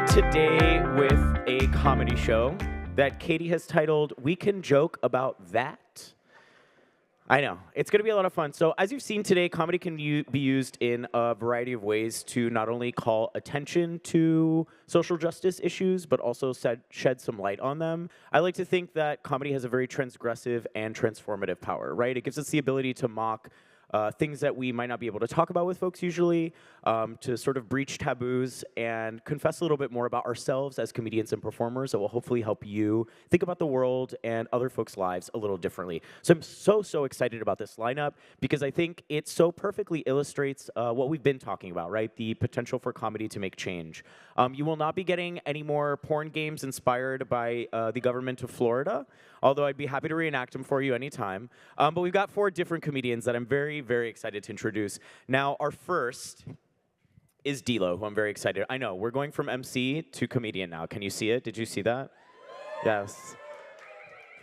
today with a comedy show that Katie has titled We Can Joke About That. I know, it's going to be a lot of fun. So as you've seen today, comedy can be used in a variety of ways to not only call attention to social justice issues, but also shed some light on them. I like to think that comedy has a very transgressive and transformative power, right? It gives us the ability to mock things that we might not be able to talk about with folks usually, to sort of breach taboos and confess a little bit more about ourselves as comedians and performers that will hopefully help you think about the world and other folks' lives a little differently. So I'm so excited about this lineup because I think it so perfectly illustrates what we've been talking about, right? The potential for comedy to make change. You will not be getting any more porn games inspired by the government of Florida, although I'd be happy to reenact them for you anytime. But we've got 4 different comedians that I'm very excited to introduce. Now, our first is D'Lo, who I'm very excited. I know, we're going from MC to comedian now. Can you see it? Did you see that? Yes.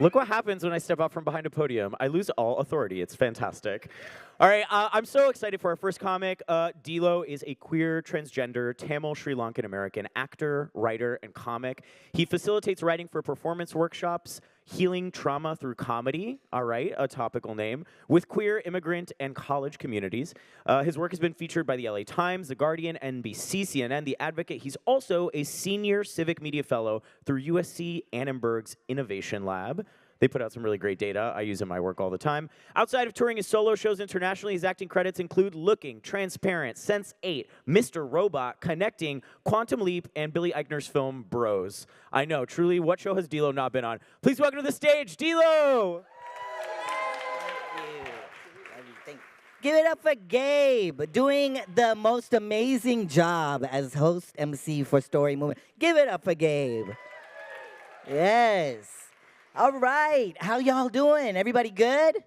Look what happens when I step out from behind a podium. I lose all authority. It's fantastic. All right, I'm so excited for our first comic. D'Lo is a queer, transgender, Tamil Sri Lankan American actor, writer, and comic. He facilitates writing for performance workshops, healing trauma through comedy, all right, a topical name, with queer, immigrant, and college communities. His work has been featured by the LA Times, The Guardian, NBC, CNN, The Advocate. He's also a senior civic media fellow through USC Annenberg's Innovation Lab. They put out some really great data. I use it in my work all the time. Outside of touring his solo shows internationally, his acting credits include Looking, Transparent, Sense8, Mr. Robot, Connecting, Quantum Leap, and Billy Eichner's film Bros. I know, truly, what show has D'Lo not been on? Please welcome to the stage, D'Lo! Thank you. Give it up for Gabe, doing the most amazing job as host MC for Story Movement. Give it up for Gabe. Yes. All right, how y'all doing? Everybody good?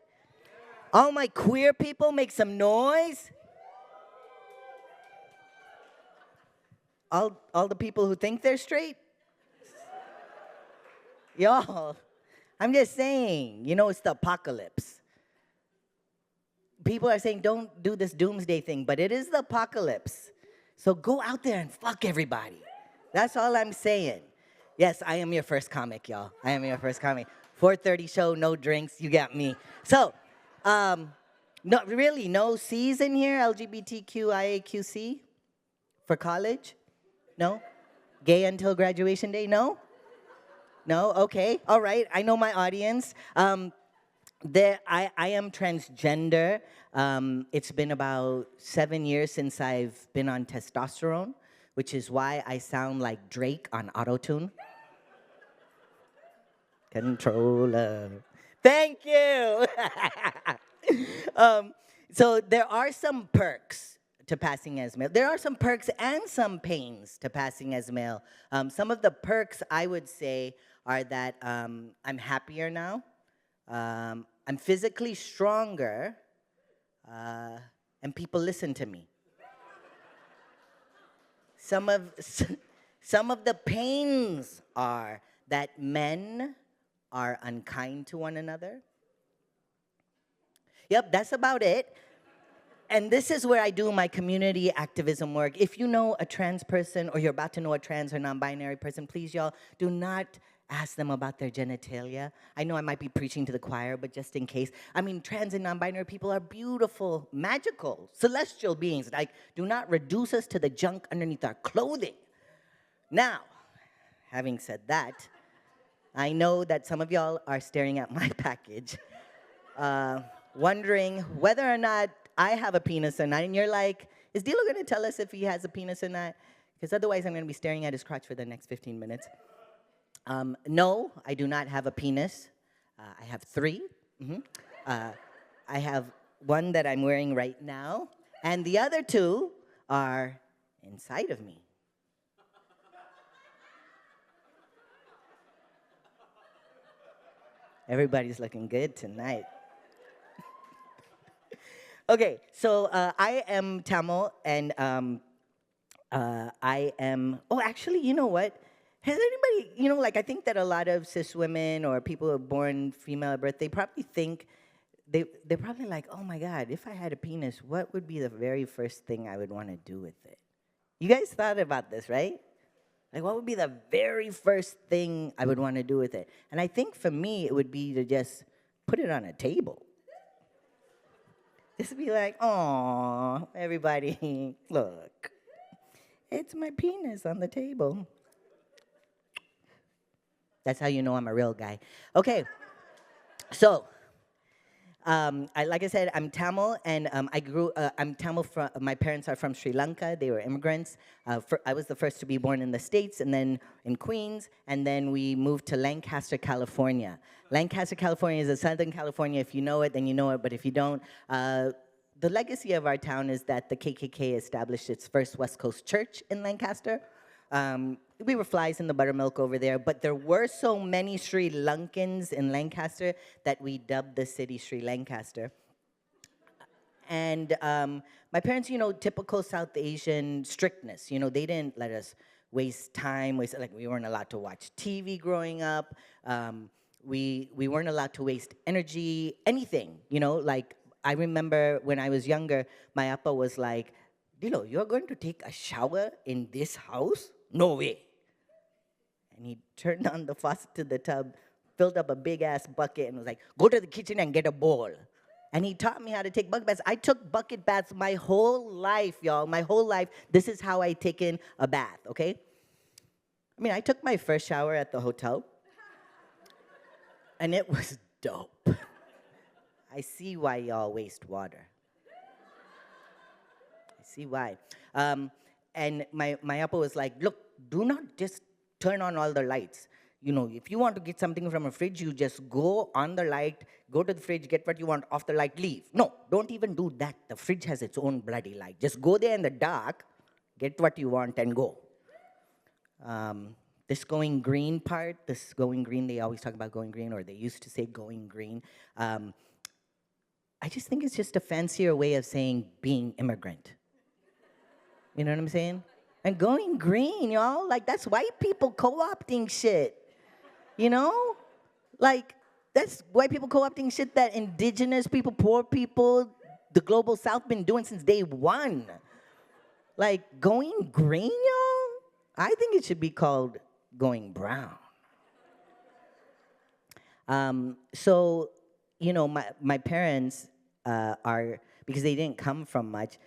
All my queer people, make some noise. All the people who think they're straight? Y'all, I'm just saying, you know, it's the apocalypse. People are saying don't do this doomsday thing, but it is the apocalypse. So go out there and fuck everybody. That's all I'm saying. Yes, I am your first comic, y'all. I am your first comic. 4:30 show, no drinks, you got me. So, no, really, no C's in here, LGBTQIAQC for college? No? Gay until graduation day? No? No? Okay, all right, I know my audience. I am transgender. It's been about 7 years since I've been on testosterone, which is why I sound like Drake on Auto-Tune. Controller. Thank you. So there are some perks to passing as male. There are some perks and some pains to passing as male. Some of the perks I would say are that I'm happier now. I'm physically stronger, and people listen to me. Some of the pains are that men are unkind to one another. Yep, that's about it. And this is where I do my community activism work. If you know a trans person or you're about to know a trans or non-binary person, please, y'all, do not ask them about their genitalia. I know I might be preaching to the choir, but just in case. I mean, trans and non-binary people are beautiful, magical, celestial beings. Like, do not reduce us to the junk underneath our clothing. Now, having said that, I know that some of y'all are staring at my package, wondering whether or not I have a penis or not, and you're like, is D'Lo gonna tell us if he has a penis or not? Because otherwise I'm gonna be staring at his crotch for the next 15 minutes. No, I do not have a penis. I have 3. I have one that I'm wearing right now, and the other 2 are inside of me. Everybody's looking good tonight. Okay, so I am Tamil, and I am, oh, actually, you know what? Has anybody, you know, like I think that a lot of cis women or people who are born female at birth, they probably think, they're probably like, oh my God, if I had a penis, what would be the very first thing I would want to do with it? You guys thought about this, right? Like, what would be the very first thing I would want to do with it? And I think for me, it would be to just put it on a table. Just be like, oh, everybody, look, it's my penis on the table. That's how you know I'm a real guy. Okay, so like I said, I'm Tamil, and I'm Tamil. My parents are from Sri Lanka. They were immigrants. I was the first to be born in the States, and then in Queens, and then we moved to Lancaster, California. Lancaster, California is in Southern California. If you know it, then you know it. But if you don't, the legacy of our town is that the KKK established its first West Coast church in Lancaster. We were flies in the buttermilk over there, but there were so many Sri Lankans in Lancaster that we dubbed the city Sri Lancaster. And my parents, typical South Asian strictness. They didn't let us waste time. Like, we weren't allowed to watch TV growing up. We weren't allowed to waste energy, anything. Like, I remember when I was younger, my appa was like, Dilo, you're going to take a shower in this house? No way. And he turned on the faucet to the tub, filled up a big-ass bucket, and was like, go to the kitchen and get a bowl. And he taught me how to take bucket baths. I took bucket baths my whole life, y'all. My whole life, this is how I take in a bath, okay? I mean, I took my first shower at the hotel, and it was dope. I see why y'all waste water. I see why. And my appa was like, look, do not just turn on all the lights. If you want to get something from a fridge, you just go on the light, go to the fridge, get what you want, off the light, leave. No, don't even do that. The fridge has its own bloody light. Just go there in the dark, get what you want, and go. This going green part, they always talk about going green, or they used to say going green. I just think it's just a fancier way of saying being immigrant. You know what I'm saying? And going green, y'all, like, that's white people co-opting shit. Like, that's white people co-opting shit that indigenous people, poor people, the global south been doing since day one. Like, going green, y'all? I think it should be called going brown. So, my parents are, because they didn't come from much,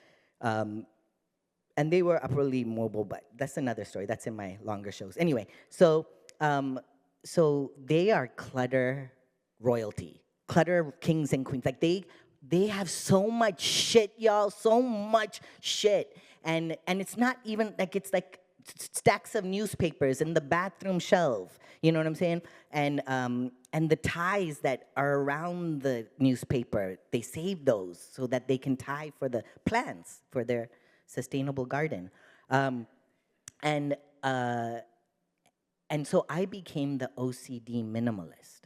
and they were upwardly mobile, but that's another story. That's in my longer shows. Anyway, so they are clutter royalty, clutter kings and queens. Like, they have so much shit, y'all, so much shit. And it's not even like, it's like stacks of newspapers in the bathroom shelf. You know what I'm saying? And the ties that are around the newspaper, they save those so that they can tie for the plants for their sustainable garden. And so I became the OCD minimalist,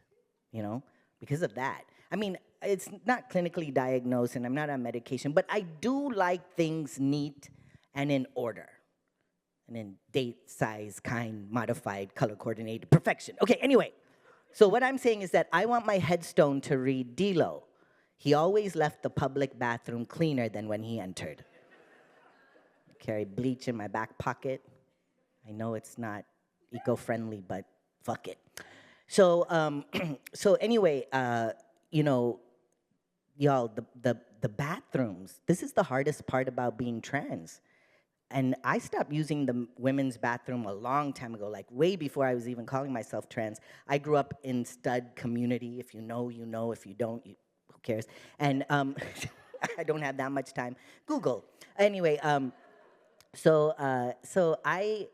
because of that. I mean, it's not clinically diagnosed, and I'm not on medication, but I do like things neat and in order. And in date, size, kind, modified, color coordinated, perfection. Okay, anyway. So what I'm saying is that I want my headstone to read, Dilo, he always left the public bathroom cleaner than when he entered. Carry bleach in my back pocket. I know it's not eco-friendly, but fuck it. So anyway, y'all, the bathrooms, this is the hardest part about being trans. And I stopped using the women's bathroom a long time ago, like way before I was even calling myself trans. I grew up in stud community. If you know, you know. If you don't, who cares? And I don't have that much time. Google. Anyway, so I,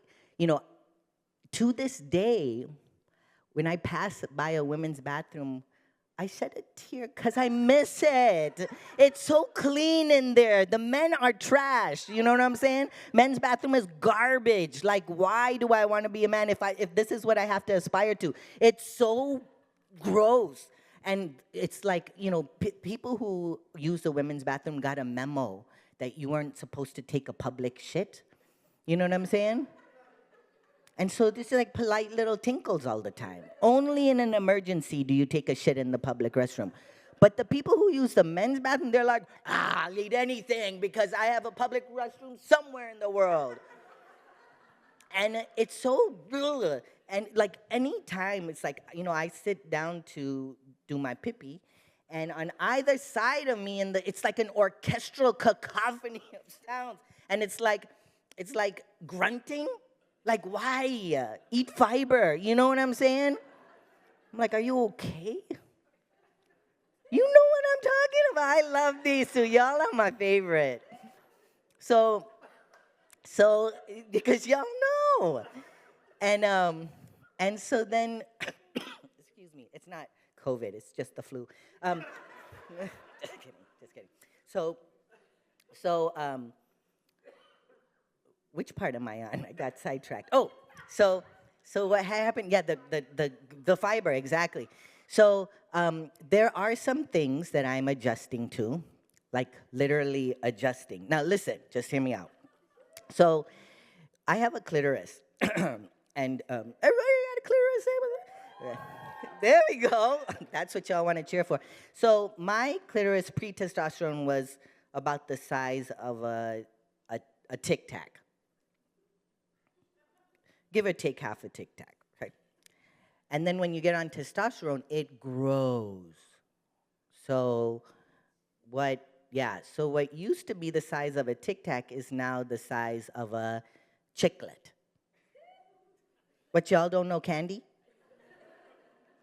to this day, when I pass by a women's bathroom, I shed a tear because I miss it. It's so clean in there. The men are trash. You know what I'm saying? Men's bathroom is garbage. Like, why do I want to be a man if this is what I have to aspire to? It's so gross. And it's like, people who use the women's bathroom got a memo that you weren't supposed to take a public shit. You know what I'm saying? And so this is like polite little tinkles all the time. Only in an emergency do you take a shit in the public restroom. But the people who use the men's bathroom, they're like, I'll eat anything because I have a public restroom somewhere in the world. And it's so, and like anytime it's like, I sit down to do my pee, and on either side of me, it's like an orchestral cacophony of sounds. And it's like grunting. Like, why? Eat fiber. You know what I'm saying? I'm like, are you okay? You know what I'm talking about. I love these two. Y'all are my favorite. So because y'all know. And so then, excuse me, it's not COVID, it's just the flu. Just kidding. So, which part am I on? I got sidetracked. Oh, so what happened? Yeah, the fiber, exactly. So there are some things that I'm adjusting to, like literally adjusting. Now listen, just hear me out. So I have a clitoris, and everybody got a clitoris? There we go. That's what y'all want to cheer for. So my clitoris pre-testosterone was about the size of a Tic Tac. Give or take half a Tic Tac, right? And then when you get on testosterone, it grows. So what used to be the size of a Tic Tac is now the size of a chiclet. What, y'all don't know candy?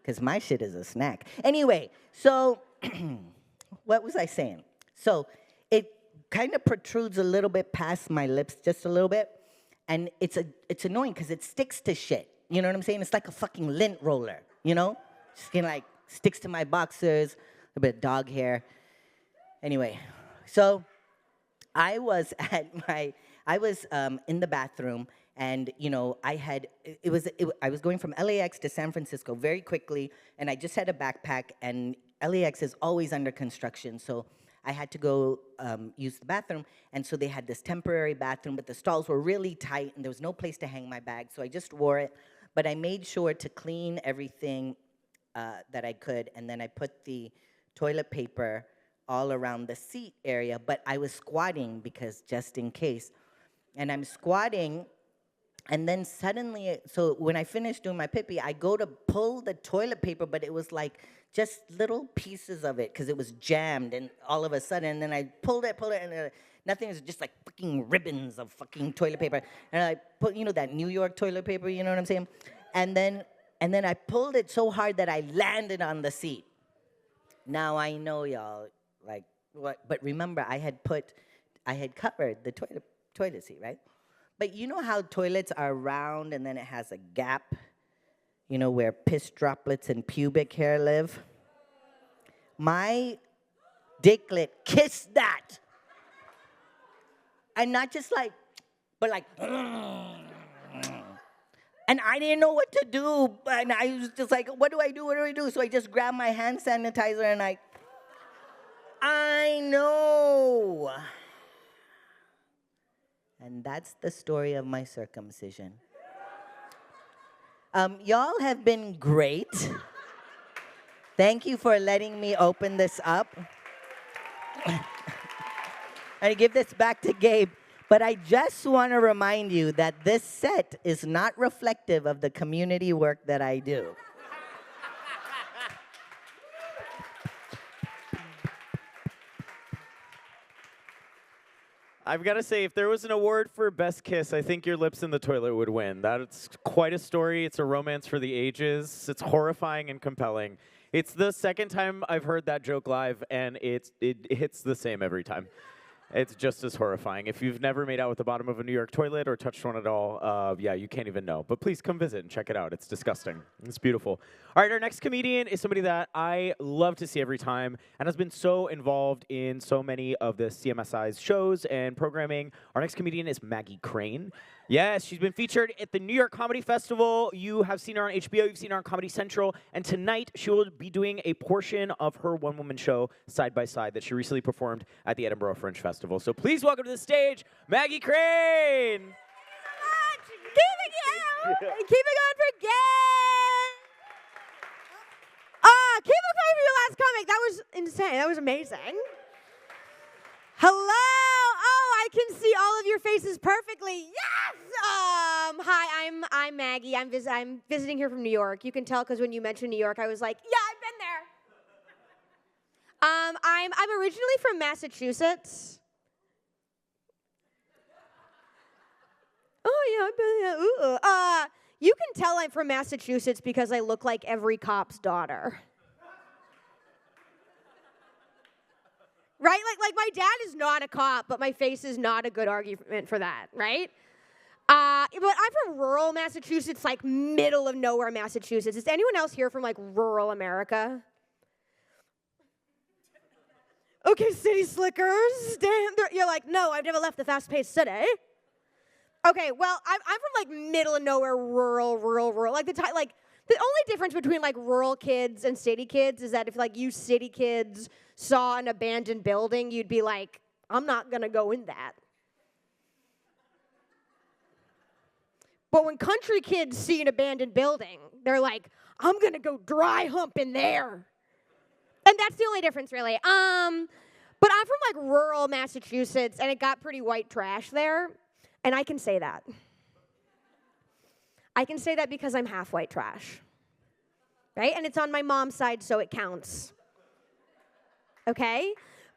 Because my shit is a snack. Anyway, so what was I saying? So it kind of protrudes a little bit past my lips, just a little bit. And it's annoying because it sticks to shit. You know what I'm saying? It's like a fucking lint roller, Just like sticks to my boxers, a little bit of dog hair. Anyway, so I was in the bathroom, and I was going from LAX to San Francisco very quickly, and I just had a backpack, and LAX is always under construction, so I had to go use the bathroom, and so they had this temporary bathroom, but the stalls were really tight, and there was no place to hang my bag, so I just wore it, but I made sure to clean everything that I could, and then I put the toilet paper all around the seat area, but I was squatting because just in case. And I'm squatting, and then suddenly, so when I finished doing my pee, I go to pull the toilet paper, but it was like just little pieces of it because it was jammed, and all of a sudden, and then I pulled it, and nothing, was just like fucking ribbons of fucking toilet paper. And I put, that New York toilet paper, you know what I'm saying? And then I pulled it so hard that I landed on the seat. Now I know y'all, like, what? But remember, I had covered the toilet seat, right? But you know how toilets are round and then it has a gap, where piss droplets and pubic hair live? My dicklet kissed that. And not just like, but like, and I didn't know what to do. And I was just like, what do I do? So I just grabbed my hand sanitizer and I know. And that's the story of my circumcision. Y'all have been great. Thank you for letting me open this up. I give this back to Gabe. But I just want to remind you that this set is not reflective of the community work that I do. I've got to say, if there was an award for best kiss, I think your lips in the toilet would win. That's quite a story. It's a romance for the ages. It's horrifying and compelling. It's the second time I've heard that joke live, and it hits the same every time. It's just as horrifying. If you've never made out with the bottom of a New York toilet or touched one at all, yeah, you can't even know. But please come visit and check it out. It's disgusting. It's beautiful. All right, our next comedian is somebody that I love to see every time and has been so involved in so many of the CMSI's shows and programming. Our next comedian is Maggie Crane. Yes, she's been featured at the New York Comedy Festival. You have seen her on HBO. You've seen her on Comedy Central. And tonight, she will be doing a portion of her one-woman show, Side by Side, that she recently performed at the Edinburgh Fringe Festival. So please welcome to the stage, Maggie Crane. Keep it going for Gabe. Keep it going for your last comic. That was insane. That was amazing. Hello. Oh, I can see all of your faces perfectly. Yes. Hi, I'm Maggie. I'm visiting here from New York. You can tell because when you mentioned New York, I was like, yeah, I've been there. I'm originally from Massachusetts. Oh yeah, I've been there. Ooh. You can tell I'm from Massachusetts because I look like every cop's daughter. Right? Like my dad is not a cop, but my face is not a good argument for that, right? But I'm from rural Massachusetts, like middle of nowhere Massachusetts. Is anyone else here from like rural America? Okay, city slickers. Damn, you're like, no, I've never left the fast-paced city. Okay, well, I'm from like middle of nowhere, rural. Like the only difference between like rural kids and city kids is that if like you city kids saw an abandoned building, you'd be like, I'm not gonna go in that. But when country kids see an abandoned building, they're like, I'm gonna go dry hump in there. And that's the only difference, really. But I'm from like rural Massachusetts, and it got pretty white trash there. And I can say that. I can say that because I'm half white trash. Right? And it's on my mom's side, so it counts. Okay?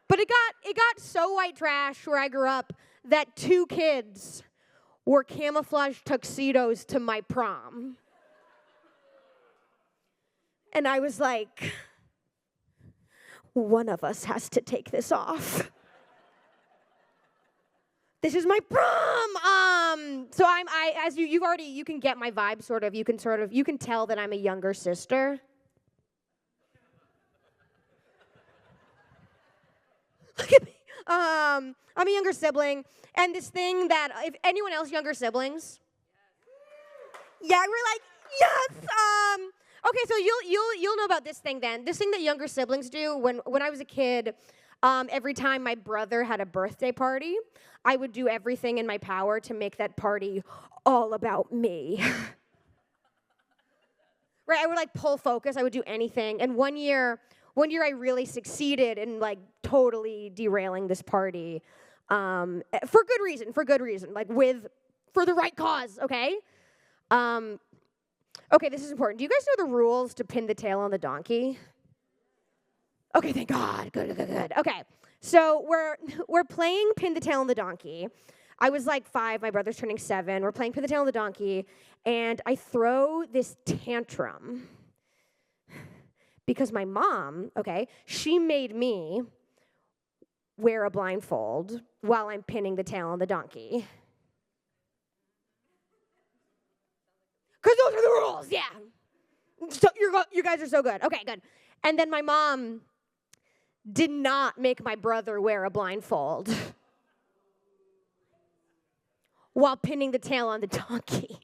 But it got so white trash where I grew up that 2 kids wore camouflage tuxedos to my prom. And I was like, one of us has to take this off. This is my prom. So as you can get my vibe sort of. You can tell that I'm a younger sister. Look at me. I'm a younger sibling, and this thing that if anyone else younger siblings, yeah, we're like yes. Okay, so you'll know about this thing then. This thing that younger siblings do. When I was a kid, every time my brother had a birthday party, I would do everything in my power to make that party all about me. Right? I would like pull focus. I would do anything. And one year I really succeeded in like totally derailing this party for good reason, like for the right cause, okay? Okay, this is important. Do you guys know the rules to pin the tail on the donkey? Okay, thank God. Good. Okay, so we're playing pin the tail on the donkey. I was like 5, my brother's turning 7. We're playing pin the tail on the donkey, and I throw this tantrum because my mom, okay, she made me wear a blindfold while I'm pinning the tail on the donkey. Because those are the rules, yeah. So you guys are so good. Okay, good. And then my mom did not make my brother wear a blindfold while pinning the tail on the donkey.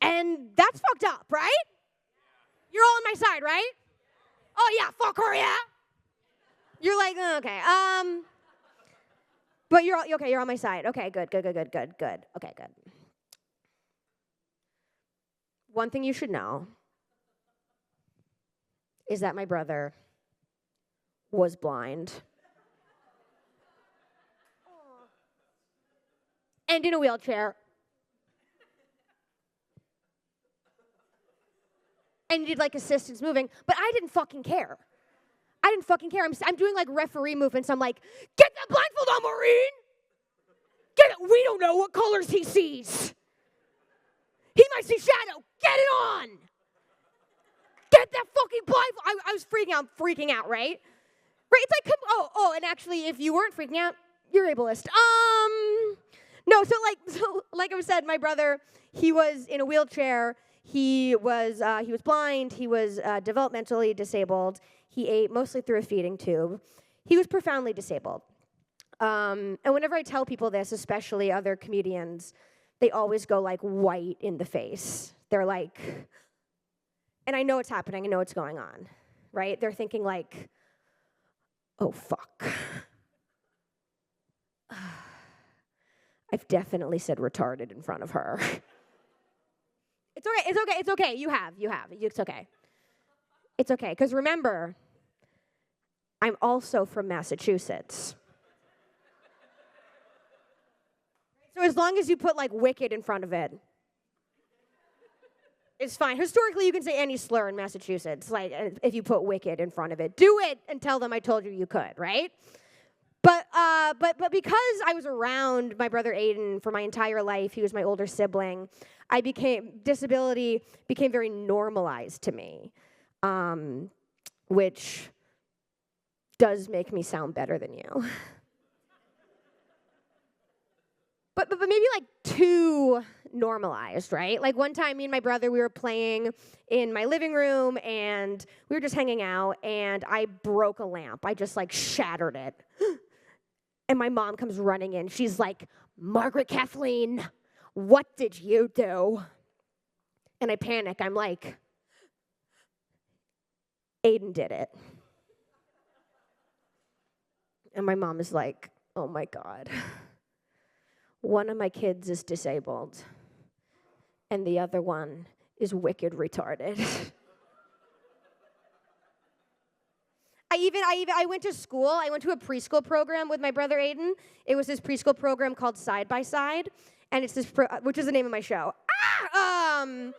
And that's fucked up, right? You're all on my side, right? Oh yeah, fuck her, yeah. You're like, okay. But you're okay, you're on my side. Okay, good. Okay, good. One thing you should know is that my brother was blind. And in a wheelchair. And needed like assistance moving, but I didn't fucking care. I'm doing like referee movements. I'm like, get that blindfold on, Maureen. Get it. We don't know what colors he sees. He might see shadow. Get it on. Get that fucking blindfold. I was freaking out, right? Right? It's like, and actually, if you weren't freaking out, you're ableist. No, so like I said, my brother, he was in a wheelchair. He was blind. He was developmentally disabled. He ate mostly through a feeding tube. He was profoundly disabled. And whenever I tell people this, especially other comedians, they always go like white in the face. They're like, and I know it's happening. I know what's going on, right? They're thinking like, oh, fuck. I've definitely said retarded in front of her. It's okay. You have. It's okay. It's okay, because remember, I'm also from Massachusetts. So as long as you put like wicked in front of it, it's fine. Historically, you can say any slur in Massachusetts, like if you put wicked in front of it. Do it and tell them I told you you could, right? But because I was around my brother Aiden for my entire life, he was my older sibling, disability became very normalized to me, which does make me sound better than you. But maybe like too normalized, right? Like one time, me and my brother, we were playing in my living room, and we were just hanging out, and I broke a lamp. I just like shattered it. And my mom comes running in. She's like, Margaret Kathleen, what did you do? And I panic. I'm like, Aiden did it. And my mom is like, oh my God. One of my kids is disabled, and the other one is wicked retarded. I went to school. I went to a preschool program with my brother Aiden. It was this preschool program called Side by Side, and it's this, which is the name of my show. And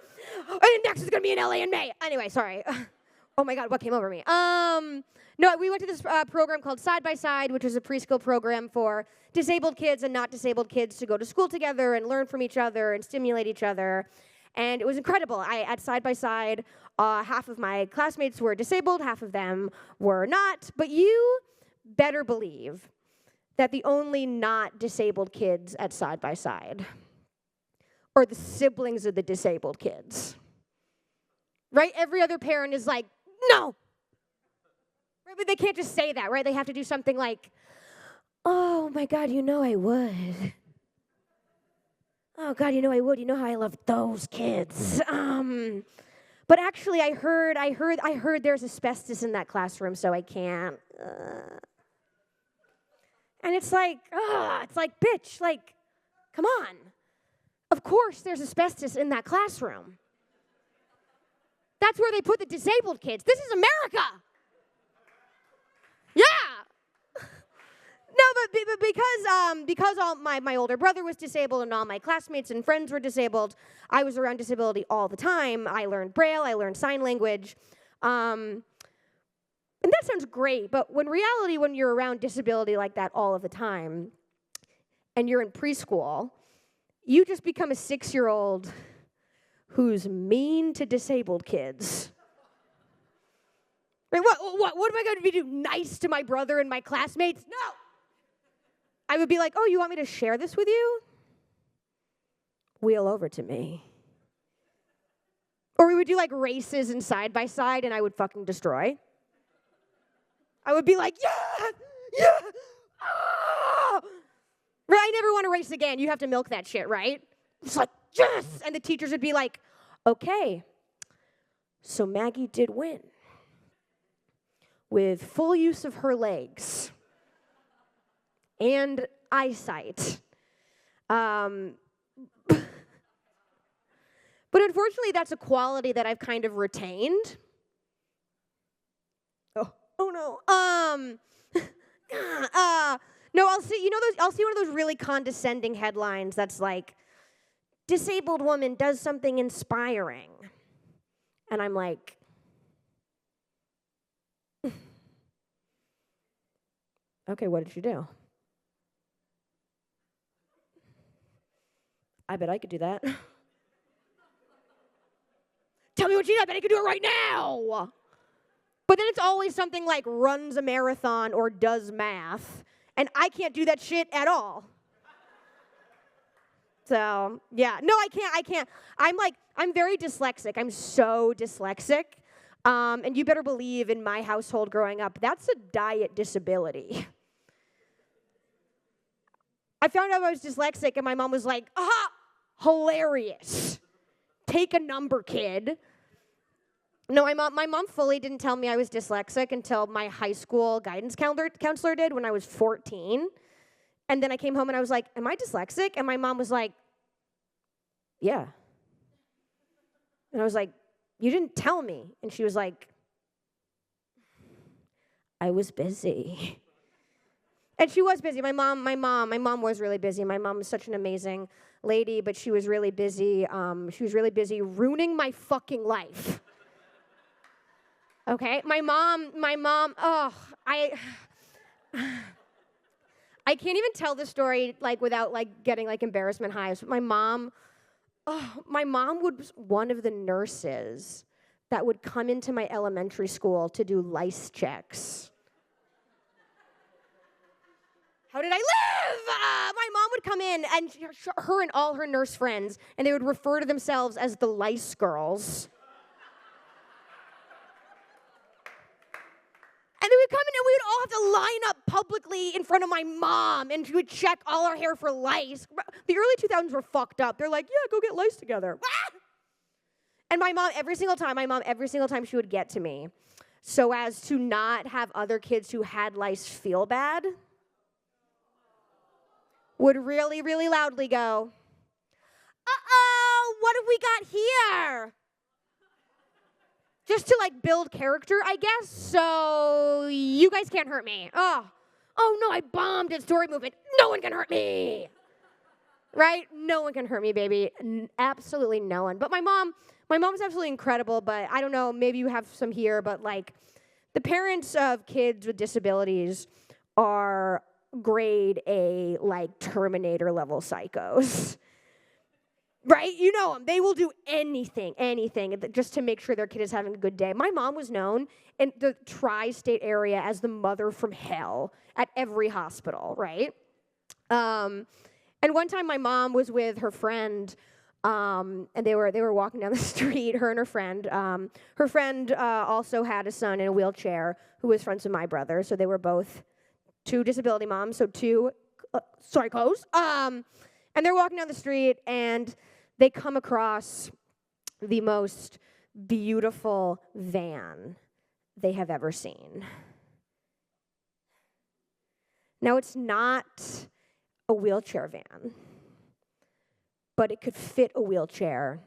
next is gonna be in LA in May. Anyway, sorry. Oh my God, what came over me? No, we went to this program called Side by Side, which is a preschool program for disabled kids and not disabled kids to go to school together and learn from each other and stimulate each other. And it was incredible. At Side by Side, half of my classmates were disabled, half of them were not. But you better believe that the only not disabled kids at Side by Side are the siblings of the disabled kids. Right? Every other parent is like, no. Right? But they can't just say that, right? They have to do something like, oh my God, you know I would. Oh God, you know I would. You know how I love those kids. But actually, I heard there's asbestos in that classroom, so I can't. And it's like, bitch, like, come on. Of course, there's asbestos in that classroom. That's where they put the disabled kids. This is America. Yeah. No, but because all my older brother was disabled and all my classmates and friends were disabled, I was around disability all the time. I learned Braille, I learned sign language. And that sounds great, but when you're around disability like that all of the time, and you're in preschool, you just become a 6-year-old who's mean to disabled kids. Right, what am I going to be doing? Nice to my brother and my classmates? No! I would be like, oh, you want me to share this with you? Wheel over to me. Or we would do like races and side by side, and I would fucking destroy. I would be like, yeah, ah! Right, I never want to race again. You have to milk that shit, right? It's like, yes! And the teachers would be like, okay, so Maggie did win with full use of her legs and eyesight. But unfortunately, that's a quality that I've kind of retained. Oh no. No, I'll see one of those really condescending headlines that's like, disabled woman does something inspiring. And I'm like, okay, what did you do? I bet I could do that. Tell me what you did. I bet I could do it right now. But then it's always something like runs a marathon or does math. And I can't do that shit at all. So, yeah. No, I can't. I'm very dyslexic. I'm so dyslexic. And you better believe in my household growing up, that's a diet disability. I found out I was dyslexic, and my mom was like, aha, hilarious. Take a number, kid. No, my mom fully didn't tell me I was dyslexic until my high school guidance counselor did when I was 14. And then I came home and I was like, am I dyslexic? And my mom was like, yeah. And I was like, you didn't tell me. And she was like, I was busy. And she was busy. My mom was really busy. My mom was such an amazing lady, but she was really busy. She was really busy ruining my fucking life. Okay? My mom, oh, I can't even tell the story like without like getting like embarrassment hives. My mom was one of the nurses that would come into my elementary school to do lice checks. How did I live? My mom would come in, and her and all her nurse friends, and they would refer to themselves as the lice girls. And they would come in, and we would all have to line up publicly in front of my mom, and she would check all our hair for lice. The early 2000s were fucked up. They're like, yeah, go get lice together. And my mom, every single time she would get to me, so as to not have other kids who had lice feel bad, would really, really loudly go, uh-oh, what have we got here? Just to like build character, I guess, so you guys can't hurt me. Oh no, I bombed at story movement. No one can hurt me. Right? No one can hurt me, baby. Absolutely no one. But my mom's absolutely incredible, but I don't know, maybe you have some here, but like the parents of kids with disabilities are grade A, like Terminator level psychos. Right? You know them. They will do anything, just to make sure their kid is having a good day. My mom was known in the tri-state area as the mother from hell at every hospital, right? And one time my mom was with her friend, and they were walking down the street, her and her friend. Her friend also had a son in a wheelchair who was friends with my brother, so they were both two disability moms, so two psychos. And they're walking down the street, and they come across the most beautiful van they have ever seen. Now, it's not a wheelchair van, but it could fit a wheelchair,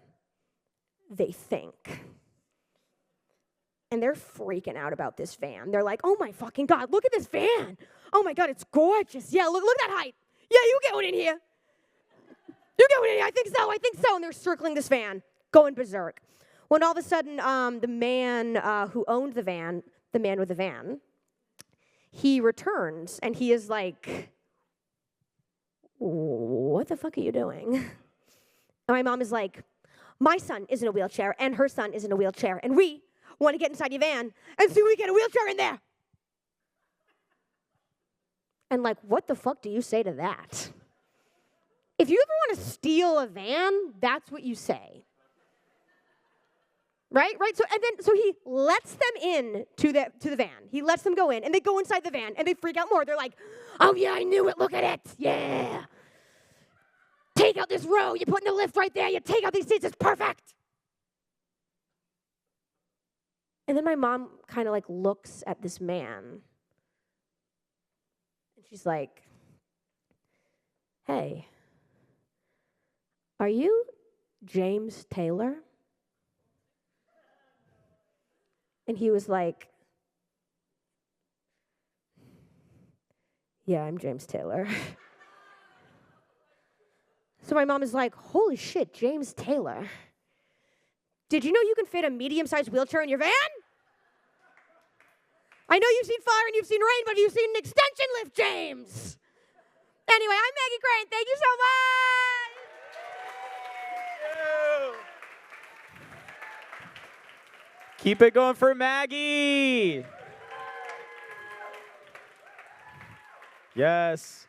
they think. And they're freaking out about this van. They're like, oh my fucking God, look at this van. Oh my God, it's gorgeous. Yeah, look at that height. Yeah, you get one in here. You get one in here. I think so. And they're circling this van, going berserk. When all of a sudden, the man who owned the van, the man with the van, he returns and he is like, what the fuck are you doing? And my mom is like, my son is in a wheelchair and her son is in a wheelchair, and we want to get inside your van and see if we get a wheelchair in there. And like, what the fuck do you say to that? If you ever want to steal a van, that's what you say. Right? So he lets them in to the van. He lets them go in, and they go inside the van, and they freak out more. They're like, oh yeah, I knew it. Look at it. Yeah. Take out this row. You're putting the lift right there. You take out these seats. It's perfect. And then my mom kind of like looks at this man. And she's like, hey, are you James Taylor? And he was like, yeah, I'm James Taylor. So my mom is like, holy shit, James Taylor. Did you know you can fit a medium-sized wheelchair in your van? I know you've seen fire and you've seen rain, but have you seen an extension lift, James? Anyway, I'm Maggie Crane. Thank you so much. Keep it going for Maggie. Yes.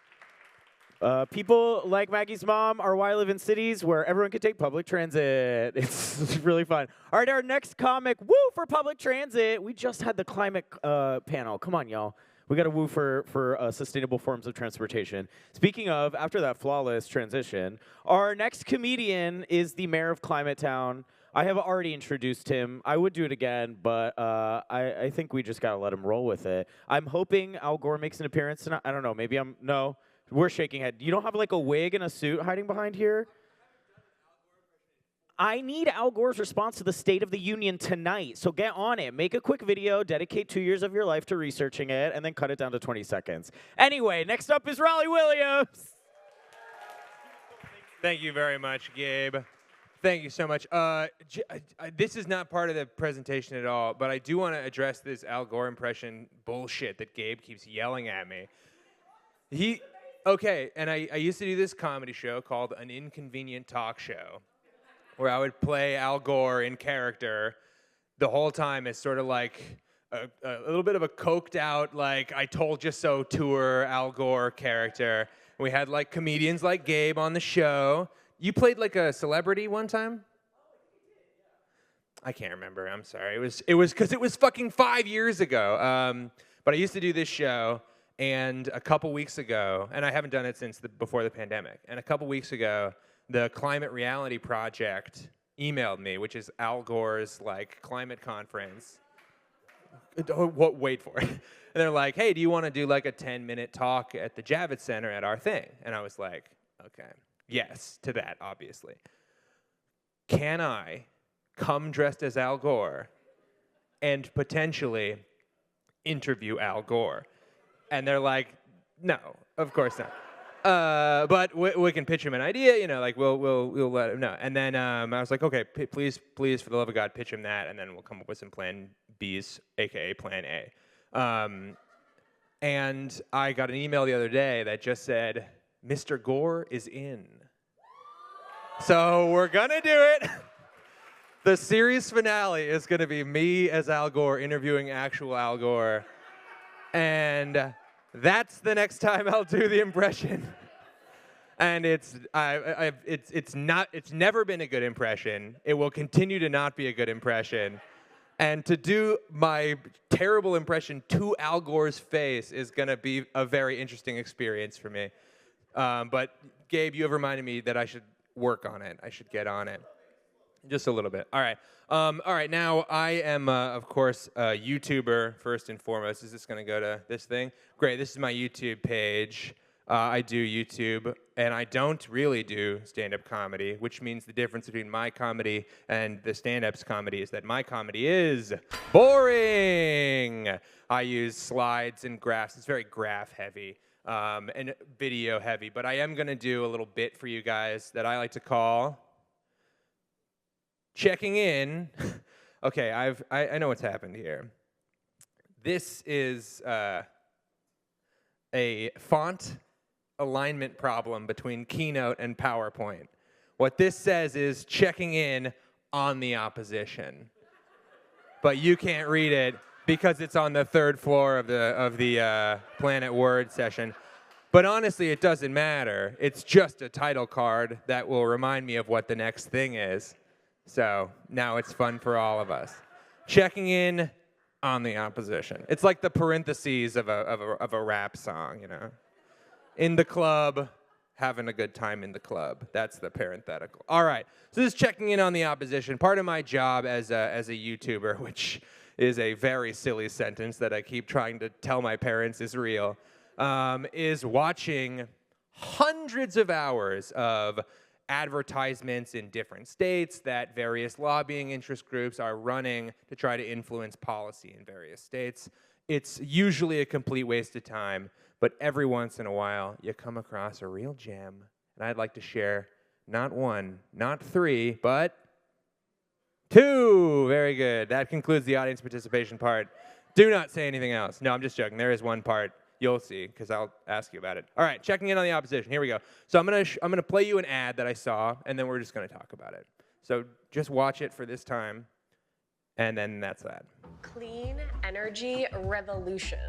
People like Maggie's mom are why I live in cities where everyone can take public transit. It's really fun. All right, our next comic, woo for public transit. We just had the climate panel. Come on, y'all. We got to woo for sustainable forms of transportation. Speaking of, after that flawless transition, our next comedian is the mayor of Climate Town. I have already introduced him. I would do it again, but I think we just got to let him roll with it. I'm hoping Al Gore makes an appearance tonight. I don't know. Maybe no. We're shaking head. You don't have like a wig and a suit hiding behind here? I need Al Gore's response to the State of the Union tonight. So get on it. Make a quick video, dedicate 2 years of your life to researching it, and then cut it down to 20 seconds. Anyway, next up is Raleigh Williams. Thank you very much, Gabe. Thank you so much. This is not part of the presentation at all, but I do want to address this Al Gore impression bullshit that Gabe keeps yelling at me. Okay, and I used to do this comedy show called An Inconvenient Talk Show, where I would play Al Gore in character the whole time as sort of like a little bit of a coked out, like, I told you so tour Al Gore character. We had like comedians like Gabe on the show. You played like a celebrity one time? I can't remember, I'm sorry. It was because it was fucking 5 years ago. But I used to do this show, and a couple weeks ago, and I haven't done it since before the pandemic, and a couple weeks ago, the Climate Reality Project emailed me, which is Al Gore's like climate conference. Wait for it. And they're like, hey, do you want to do like a 10-minute talk at the Javits Center at our thing? And I was like, okay, yes to that, obviously. Can I come dressed as Al Gore and potentially interview Al Gore? And they're like, no, of course not. But we can pitch him an idea, you know, like we'll let him know. And then I was like, okay, please, for the love of God, pitch him that, and then we'll come up with some plan Bs, aka plan A. And I got an email the other day that just said, Mr. Gore is in. So we're gonna do it. The series finale is gonna be me as Al Gore interviewing actual Al Gore. And that's the next time I'll do the impression. And it's never been a good impression. It will continue to not be a good impression. And to do my terrible impression to Al Gore's face is going to be a very interesting experience for me. But Gabe, you have reminded me that I should work on it. I should get on it. Just a little bit. All right. Now I am, of course, a YouTuber first and foremost. Is this going to go to this thing? Great. This is my YouTube page. I do YouTube, and I don't really do stand-up comedy, which means the difference between my comedy and the stand-up's comedy is that my comedy is boring. I use slides and graphs. It's very graph-heavy and video-heavy, but I am going to do a little bit for you guys that I like to call checking in. Okay, I know what's happened here. This is a font alignment problem between Keynote and PowerPoint. What this says is checking in on the opposition. But you can't read it because it's on the third floor of the Planet Word session. But honestly, it doesn't matter. It's just a title card that will remind me of what the next thing is. So now it's fun for all of us. Checking in on the opposition. It's like the parentheses of a rap song, you know. In the club, having a good time in the club. That's the parenthetical. All right. So this is checking in on the opposition. Part of my job as a YouTuber, which is a very silly sentence that I keep trying to tell my parents is real, is watching hundreds of hours of advertisements in different states that various lobbying interest groups are running to try to influence policy in various states. It's usually a complete waste of time, but every once in a while you come across a real gem, and I'd like to share not one, not three, but two. Very good. That concludes the audience participation part. Do not say anything else. No, I'm just joking. There is one part. You'll see, because I'll ask you about it. All right, checking in on the opposition. Here we go. So I'm gonna play you an ad that I saw, and then we're just gonna talk about it. So just watch it for this time, and then that's that. Clean energy revolution.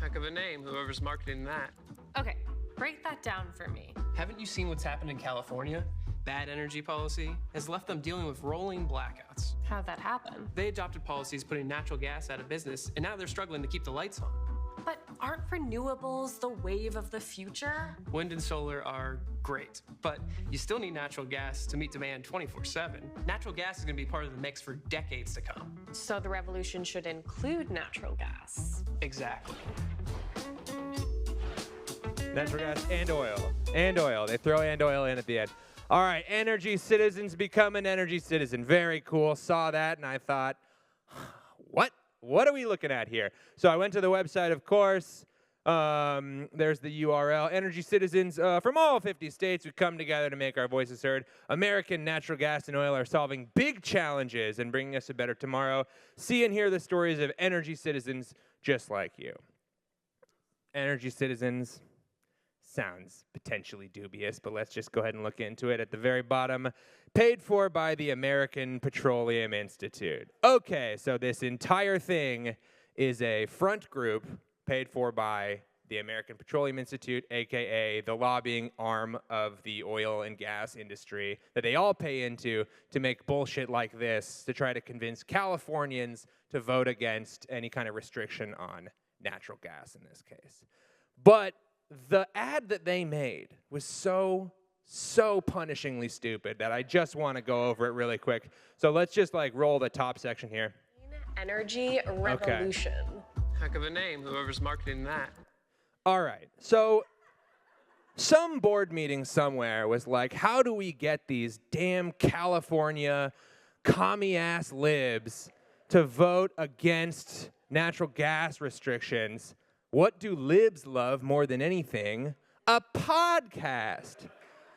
Heck of a name, whoever's marketing that. Okay, break that down for me. Haven't you seen what's happened in California? Bad energy policy has left them dealing with rolling blackouts. How'd that happen? They adopted policies putting natural gas out of business, and now they're struggling to keep the lights on. But aren't renewables the wave of the future? Wind and solar are great, but you still need natural gas to meet demand 24/7. Natural gas is going to be part of the mix for decades to come. So the revolution should include natural gas. Exactly. Natural gas and oil. And oil. They throw and oil in at the end. All right, energy citizens become an energy citizen. Very cool. Saw that, and I thought, what? What are we looking at here? So I went to the website, of course. There's the URL. Energy citizens from all 50 states who come together to make our voices heard. American natural gas and oil are solving big challenges and bringing us a better tomorrow. See and hear the stories of energy citizens just like you. Energy citizens sounds potentially dubious, but let's just go ahead and look into it. At the very bottom, paid for by the American Petroleum Institute. Okay, so this entire thing is a front group paid for by the American Petroleum Institute, aka the lobbying arm of the oil and gas industry that they all pay into to make bullshit like this to try to convince Californians to vote against any kind of restriction on natural gas in this case. But the ad that they made was so punishingly stupid that I just want to go over it really quick. So let's just like roll the top section here. Energy revolution. Heck of a name, whoever's marketing that. All right, so some board meeting somewhere was like, how do we get these damn California commie-ass libs to vote against natural gas restrictions? What do libs love more than anything? A podcast.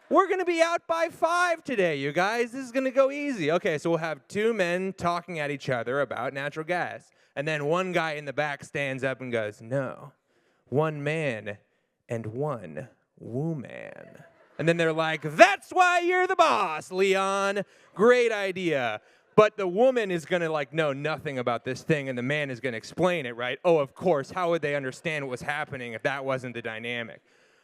We're going to be out by 5 today, you guys. This is going to go easy. Okay, so we'll have 2 men talking at each other about natural gas. And then one guy in the back stands up and goes, no, 1 man and 1 woman. And then they're like, that's why you're the boss, Leon. Great idea. But the woman is going to like know nothing about this thing, and the man is going to explain it, right? Oh, of course. How would they understand what was happening if that wasn't the dynamic?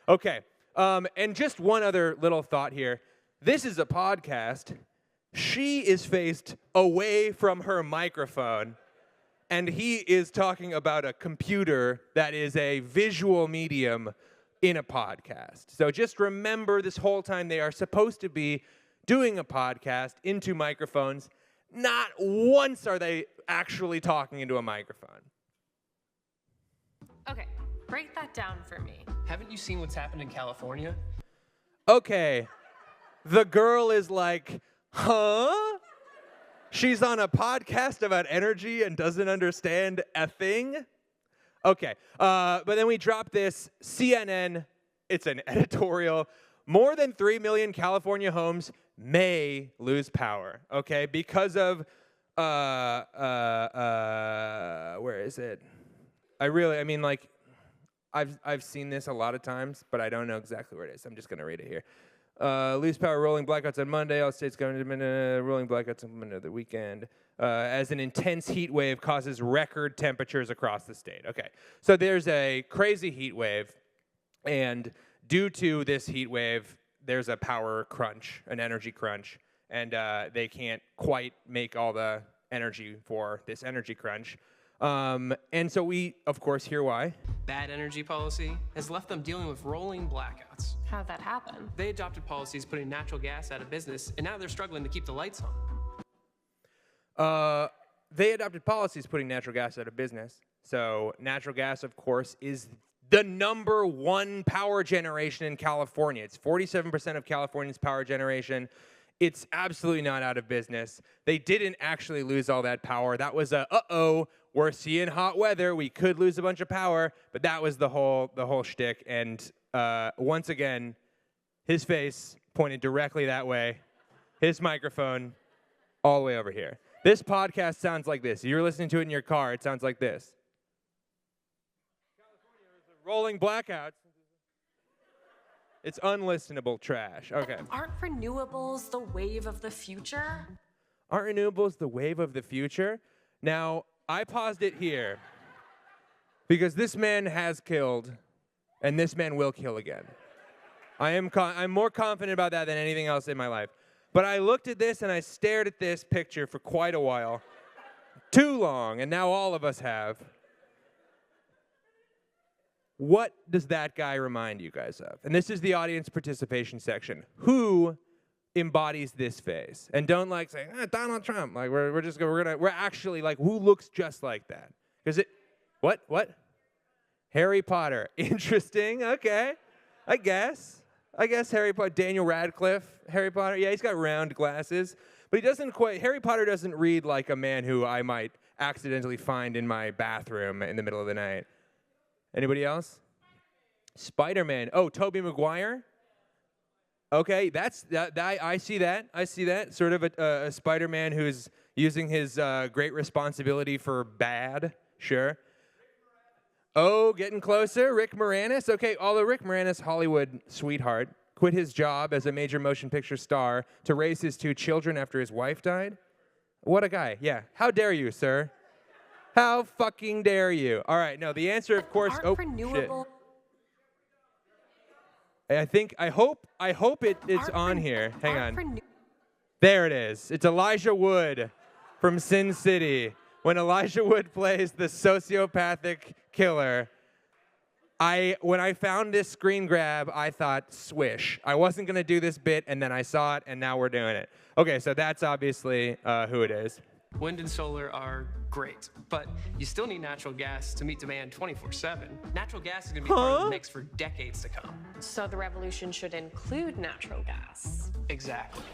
Okay. And just one other little thought here. This is a podcast. She is faced away from her microphone, and he is talking about a computer that is a visual medium in a podcast. So just remember this whole time they are supposed to be doing a podcast into microphones. Not once are they actually talking into a microphone. Okay, break that down for me. Haven't you seen what's happened in California? Okay, the girl is like, huh? She's on a podcast about energy and doesn't understand a thing? Okay, but then we drop this. CNN, it's an editorial. More than 3 million California homes may lose power, okay, because of, where is it? I've seen this a lot of times, but I don't know exactly where it is. I'm just going to read it here. Lose power, rolling blackouts on Monday. All states government rolling blackouts on the weekend. As an intense heat wave causes record temperatures across the state. Okay, so there's a crazy heat wave, and due to this heat wave, there's a power crunch, an energy crunch, and they can't quite make all the energy for this energy crunch. And so we, of course, hear why. Bad energy policy has left them dealing with rolling blackouts. How'd that happen? They adopted policies putting natural gas out of business, and now they're struggling to keep the lights on. They adopted policies putting natural gas out of business. So natural gas, of course, is the #1 power generation in California. It's 47% of California's power generation. It's absolutely not out of business. They didn't actually lose all that power. That was we're seeing hot weather. We could lose a bunch of power, but that was the whole shtick. And once again, his face pointed directly that way. His microphone all the way over here. This podcast sounds like this. You're listening to it in your car. It sounds like this. Rolling blackouts. It's unlistenable trash. Okay. Aren't renewables the wave of the future? Aren't renewables the wave of the future? Now, I paused it here because this man has killed, and this man will kill again. I'm more confident about that than anything else in my life. But I looked at this and I stared at this picture for quite a while. Too long, and now all of us have. What does that guy remind you guys of? And this is the audience participation section. Who embodies this face? And don't like say Donald Trump. Like we're actually like who looks just like that? Because what? Harry Potter. Interesting. Okay, I guess. I guess Harry Potter, Daniel Radcliffe, Harry Potter. Yeah, he's got round glasses, but he doesn't quite, Harry Potter doesn't read like a man who I might accidentally find in my bathroom in the middle of the night. Anybody else? Spider-Man. Oh, Tobey Maguire? Okay, I see that. I see that. Sort of a Spider-Man who's using his great responsibility for bad. Sure. Oh, getting closer. Rick Moranis. Okay, although Rick Moranis, Hollywood sweetheart, quit his job as a major motion picture star to raise his 2 children after his wife died. What a guy. Yeah. How dare you, sir? How fucking dare you? All right, no, the answer, of course. Aren't Oh, renewable. shit. I hope it's on here. Hang aren't on. renew- There it is. It's Elijah Wood from Sin City. When Elijah Wood plays the sociopathic killer, when I found this screen grab, I thought, swish. I wasn't going to do this bit, and then I saw it, and now we're doing it. Okay, so that's obviously who it is. Wind and solar are great, but you still need natural gas to meet demand 24/7. Natural gas is going to be part of the mix for decades to come. So the revolution should include natural gas. Exactly.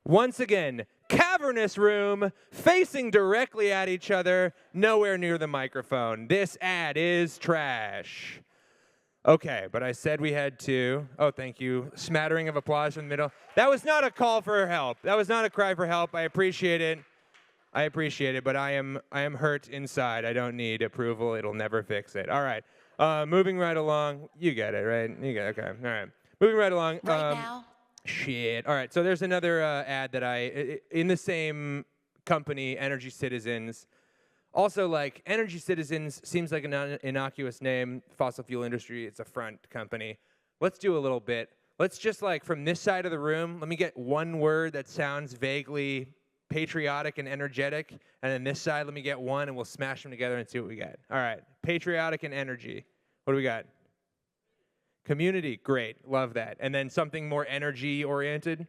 Once again, cavernous room, facing directly at each other, nowhere near the microphone. This ad is trash. Okay, but I said we had to. Oh, thank you. Smattering of applause from the middle. That was not a call for help. That was not a cry for help. I appreciate it. I appreciate it, but I am hurt inside. I don't need approval. It'll never fix it. All right. Moving right along. You get it, right? You get it. Okay. All right. Moving right along. Right now. Shit. All right. So there's another ad that in the same company, Energy Citizens. Also, like, Energy Citizens seems like an innocuous name. Fossil fuel industry. It's a front company. Let's do a little bit. Let's just, like, from this side of the room, let me get one word that sounds vaguely patriotic and energetic. And then this side, let me get one, and we'll smash them together and see what we got. All right. Patriotic and energy. What do we got? Community, great, love that. And then something more energy-oriented.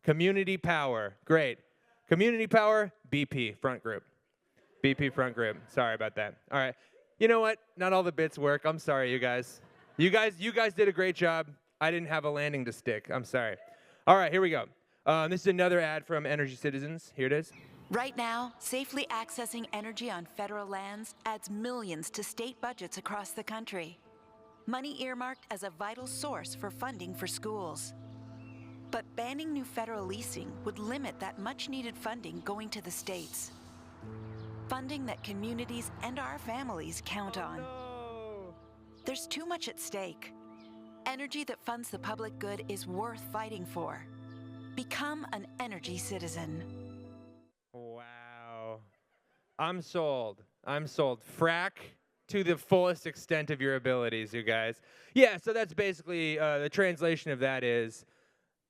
Community power, great. Community power, BP, front group. BP, front group, sorry about that. All right, you know what? Not all the bits work. I'm sorry, you guys. You guys did a great job. I didn't have a landing to stick. I'm sorry. All right, here we go. This is another ad from Energy Citizens. Here it is. Right now, safely accessing energy on federal lands adds millions to state budgets across the country. Money earmarked as a vital source for funding for schools. But banning new federal leasing would limit that much-needed funding going to the states. Funding that communities and our families count on. There's too much at stake. Energy that funds the public good is worth fighting for. Become an energy citizen. Wow. I'm sold. I'm sold. Frack to the fullest extent of your abilities, you guys. Yeah, so that's basically, the translation of that is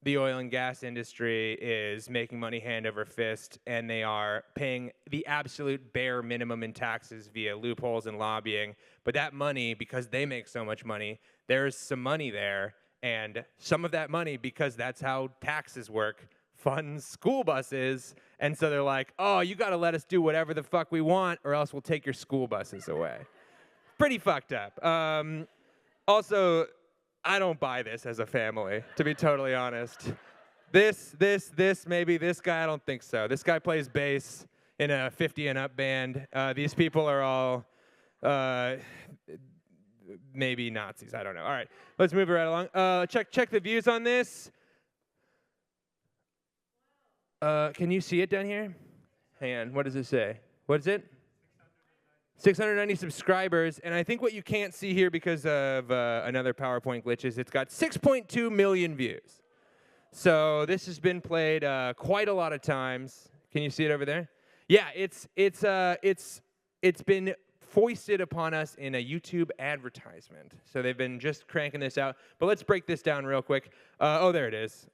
the oil and gas industry is making money hand over fist, and they are paying the absolute bare minimum in taxes via loopholes and lobbying. But that money, because they make so much money, there's some money there, and some of that money, because that's how taxes work, funds school buses. And so they're like, oh, you got to let us do whatever the fuck we want, or else we'll take your school buses away. Pretty fucked up. Also, I don't buy this as a family, to be totally honest. This, maybe this guy, I don't think so. This guy plays bass in a 50 and up band. These people are all maybe Nazis, I don't know. All right, let's move right along. Check the views on this. Can you see it down here? Hang on, what does it say? What is it? 690 subscribers, and I think what you can't see here because of another PowerPoint glitch is it's got 6.2 million views. So this has been played quite a lot of times. Can you see it over there? Yeah, it's been foisted upon us in a YouTube advertisement. So they've been just cranking this out. But let's break this down real quick. Oh, there it is.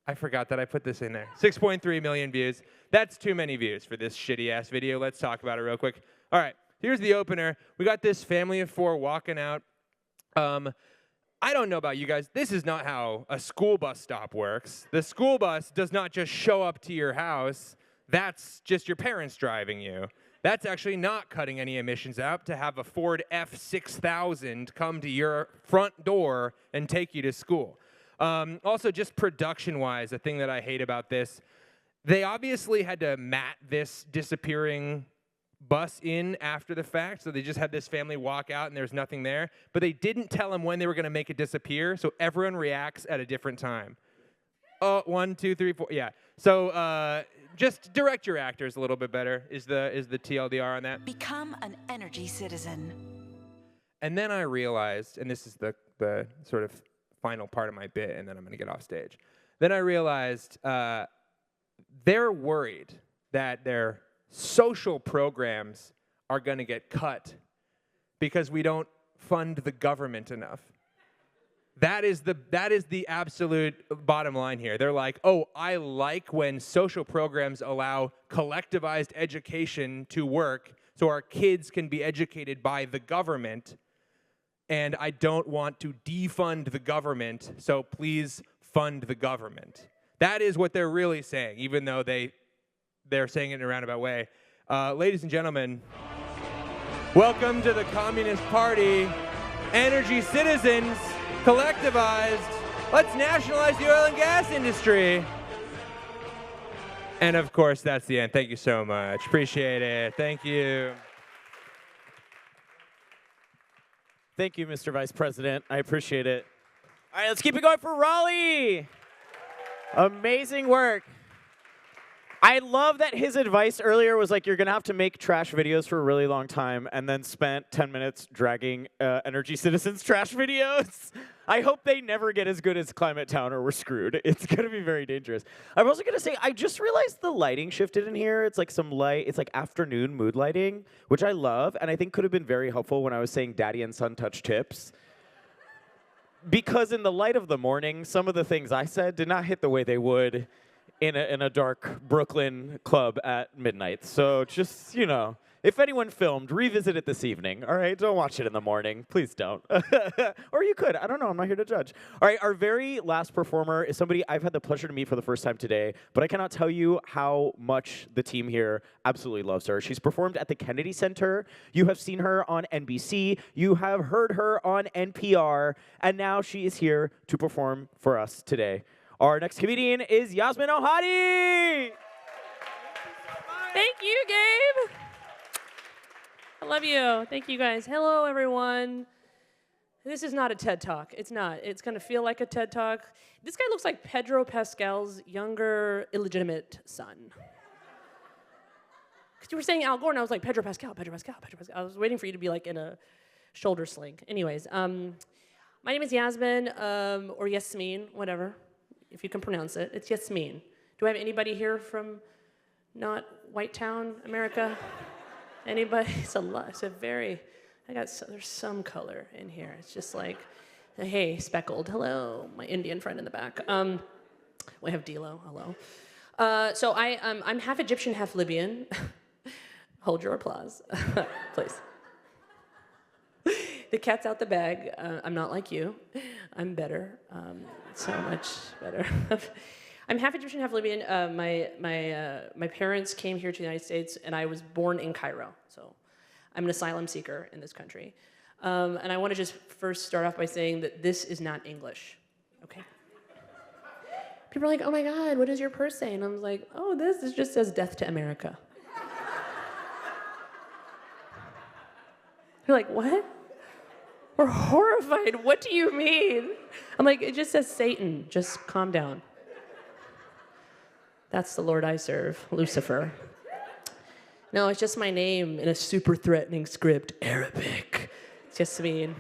I forgot that I put this in there. 6.3 million views. That's too many views for this shitty-ass video. Let's talk about it real quick. All right, here's the opener. We got this family of 4 walking out. I don't know about you guys. This is not how a school bus stop works. The school bus does not just show up to your house. That's just your parents driving you. That's actually not cutting any emissions out to have a Ford F6000 come to your front door and take you to school. Also, just production-wise, the thing that I hate about this, they obviously had to mat this disappearing bus in after the fact, so they just had this family walk out and there's nothing there, but they didn't tell them when they were going to make it disappear, so everyone reacts at a different time. Oh, 1, 2, 3, 4, yeah. So just direct your actors a little bit better is the TLDR on that. Become an energy citizen. And then I realized, and this is the sort of final part of my bit, and then I'm going to get off stage. Then I realized they're worried that their social programs are going to get cut because we don't fund the government enough. That is the absolute bottom line here. They're like, oh, I like when social programs allow collectivized education to work so our kids can be educated by the government, and I don't want to defund the government, so please fund the government. That is what they're really saying, even though they're saying it in a roundabout way. Ladies and gentlemen, welcome to the Communist Party. Energy citizens, collectivized. Let's nationalize the oil and gas industry. And of course, that's the end. Thank you so much. Appreciate it. Thank you. Thank you, Mr. Vice President. I appreciate it. All right, let's keep it going for Raleigh. Amazing work. I love that his advice earlier was like, you're going to have to make trash videos for a really long time, and then spent 10 minutes dragging Energy Citizens trash videos. I hope they never get as good as Climate Town or we're screwed. It's going to be very dangerous. I'm also going to say, I just realized the lighting shifted in here. It's like some light, it's like afternoon mood lighting, which I love, and I think could have been very helpful when I was saying daddy and son touch tips. Because in the light of the morning, some of the things I said did not hit the way they would in a dark Brooklyn club at midnight. So just, you know, if anyone filmed, revisit it this evening, all right? Don't watch it in the morning. Please don't. Or you could. I don't know. I'm not here to judge. All right, our very last performer is somebody I've had the pleasure to meet for the first time today, but I cannot tell you how much the team here absolutely loves her. She's performed at the Kennedy Center. You have seen her on NBC. You have heard her on NPR. And now she is here to perform for us today. Our next comedian is Yasmin Elhady. Thank you, Gabe. I love you. Thank you, guys. Hello, everyone. This is not a TED Talk. It's not. It's going to feel like a TED Talk. This guy looks like Pedro Pascal's younger, illegitimate son. Because you were saying Al Gore, and I was like, Pedro Pascal, Pedro Pascal, Pedro Pascal. I was waiting for you to be like in a shoulder sling. Anyways, my name is Yasmin, or Yasmin, whatever. If you can pronounce it. It's Yasmin. Do I have anybody here from not White Town, America? Anybody? It's a very, there's some color in here. It's just like, hey, speckled, hello, my Indian friend in the back. We have Dilo, hello. So I'm half Egyptian, half Libyan. Hold your applause, please. The cat's out the bag. I'm not like you. I'm better. So much better. I'm half Egyptian, half Libyan. My parents came here to the United States, and I was born in Cairo. So I'm an asylum seeker in this country. And I want to just first start off by saying that this is not English. Okay? People are like, oh my God, what does your purse say? And I was like, oh, this just says death to America. They're like, what? We're horrified. What do you mean? I'm like, it just says Satan. Just calm down. That's the Lord I serve, Lucifer. No, it's just my name in a super threatening script, Arabic. It's just mean.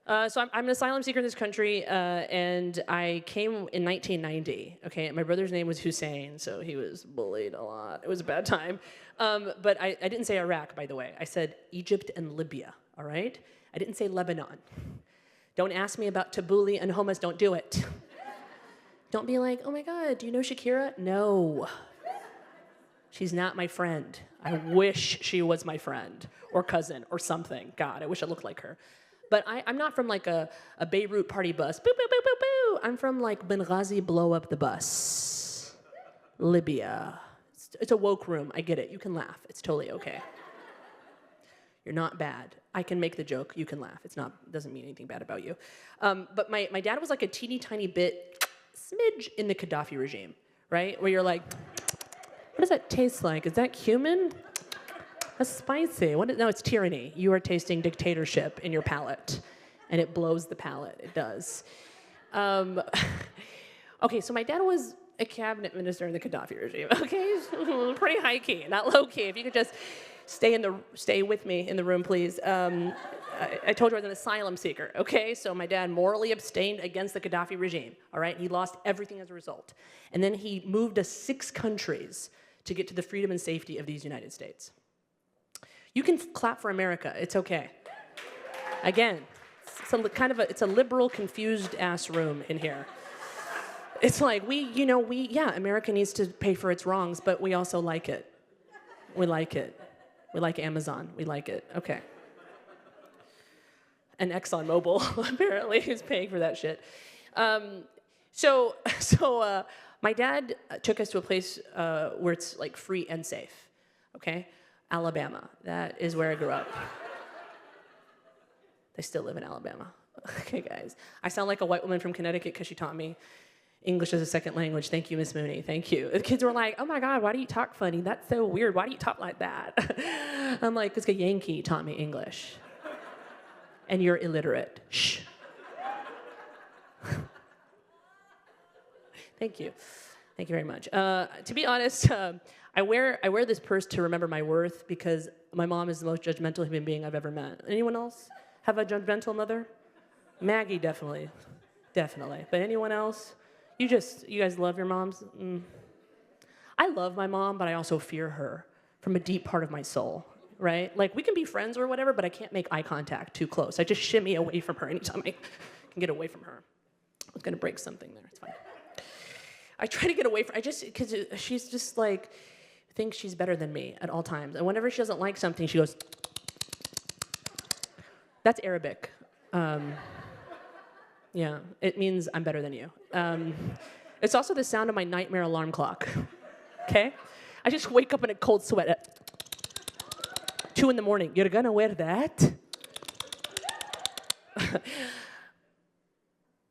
So I'm an asylum seeker in this country, and I came in 1990. Okay, my brother's name was Hussein, so he was bullied a lot. It was a bad time. But I didn't say Iraq, by the way. I said Egypt and Libya. All right? I didn't say Lebanon. Don't ask me about Tabbouleh and Homs. Don't do it. Don't be like, oh my God, do you know Shakira? No. She's not my friend. I wish she was my friend or cousin or something. God, I wish I looked like her. But I'm not from like a Beirut party bus. Boo, boo, boo, boo, boo. I'm from like Benghazi, blow up the bus. Libya. It's a woke room. I get it. You can laugh. It's totally okay. You're not bad. I can make the joke. You can laugh. Doesn't mean anything bad about you. But my dad was like a teeny tiny bit smidge in the Gaddafi regime, right? Where you're like, what does that taste like? Is that cumin? That's spicy. No, it's tyranny. You are tasting dictatorship in your palate, and it blows the palate. It does. Okay, so my dad was a cabinet minister in the Gaddafi regime. Okay, pretty high key, not low key. If you could just stay with me in the room, please. I told you I was an asylum seeker. Okay, so my dad morally abstained against the Gaddafi regime. All right, he lost everything as a result, and then he moved to 6 countries to get to the freedom and safety of these United States. You can clap for America. It's okay. Again, it's a liberal, confused ass room in here. It's like America needs to pay for its wrongs, but we also like it. We like it. We like Amazon. We like it. Okay. And ExxonMobil, apparently, is paying for that shit. So my dad took us to a place where it's like free and safe. Okay? Alabama. That is where I grew up. I still live in Alabama. Okay, guys. I sound like a white woman from Connecticut because she taught me English as a second language. Thank you, Miss Mooney. Thank you. The kids were like, oh my God, why do you talk funny? That's so weird. Why do you talk like that? I'm like, because a Yankee taught me English. And you're illiterate. Shh. Thank you. Thank you very much. To be honest, I wear this purse to remember my worth because my mom is the most judgmental human being I've ever met. Anyone else have a judgmental mother? Maggie, definitely. Definitely. But anyone else? You guys love your moms? I love my mom, but I also fear her from a deep part of my soul, right? Like, we can be friends or whatever, but I can't make eye contact too close. I just shimmy away from her anytime I can get away from her. I was gonna break something there, it's fine. I try to get away from, because she's just like, thinks she's better than me at all times. And whenever she doesn't like something, she goes, that's Arabic. Yeah, it means I'm better than you. It's also the sound of my nightmare alarm clock, okay? I just wake up in a cold sweat at 2 a.m. You're gonna wear that?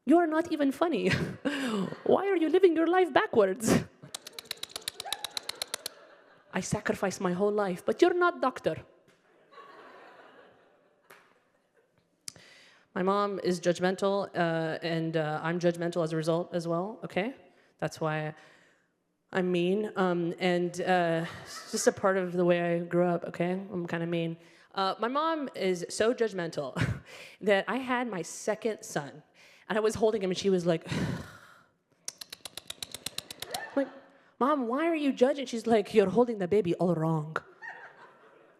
You're not even funny. Why are you living your life backwards? I sacrificed my whole life, but you're not doctor. My mom is judgmental, and I'm judgmental as a result as well, okay? That's why I'm mean, and it's just a part of the way I grew up, okay? I'm kind of mean. My mom is so judgmental that I had my second son, and I was holding him, and she was like, Mom, why are you judging? She's like, you're holding the baby all wrong.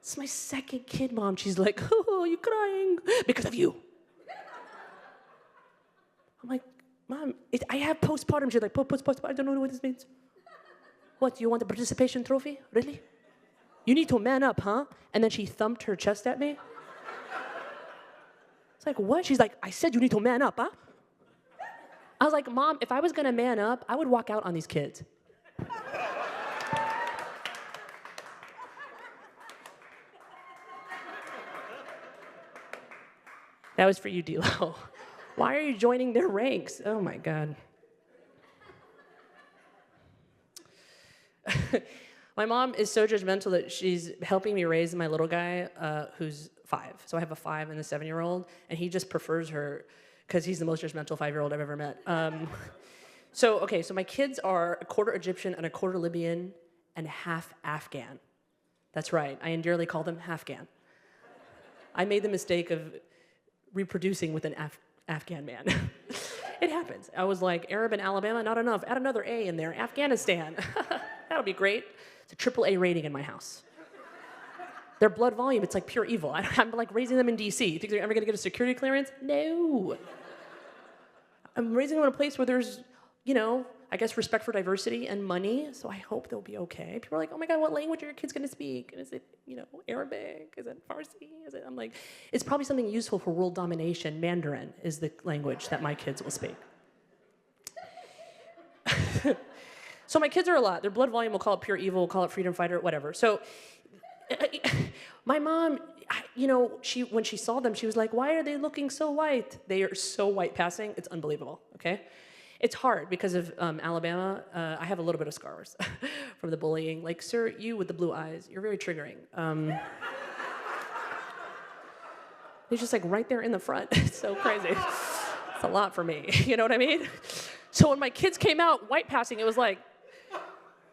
It's my second kid, Mom. She's like, oh, you crying? Because of you. I'm like, Mom, I have postpartum. She's like, postpartum, I don't know what this means. What, you want a participation trophy? Really? You need to man up, huh? And then she thumped her chest at me. It's like, what? She's like, I said you need to man up, huh? I was like, Mom, if I was gonna man up, I would walk out on these kids. That was for you, D-Lo. Why are you joining their ranks? Oh my God. My mom is so judgmental that she's helping me raise my little guy, who's 5. So I have a 5 and a 7-year-old, and he just prefers her because he's the most judgmental 5-year-old I've ever met. So my kids are a quarter Egyptian and a quarter Libyan and half Afghan. That's right, I endearly call them Afghan. I made the mistake of reproducing with an Afghan man. It happens. I was like, Arab and Alabama, not enough. Add another A in there, Afghanistan. That'll be great. It's a AAA rating in my house. Their blood volume, it's like pure evil. I'm like raising them in DC. You think they're ever gonna get a security clearance? No. I'm raising them in a place where there's, I guess respect for diversity and money, so I hope they'll be okay. People are like, oh my God, what language are your kids gonna speak? And is it, Arabic? Is it Farsi? I'm like, it's probably something useful for world domination. Mandarin is the language that my kids will speak. So my kids are a lot. Their blood volume, we'll call it pure evil, we'll call it freedom fighter, whatever. So my mom, when she saw them, she was like, why are they looking so white? They are so white passing, it's unbelievable, okay? It's hard because of Alabama. I have a little bit of scars from the bullying. Like, sir, you with the blue eyes, you're very triggering. He's just like right there in the front. It's so crazy. It's a lot for me, you know what I mean? So when my kids came out white passing, it was like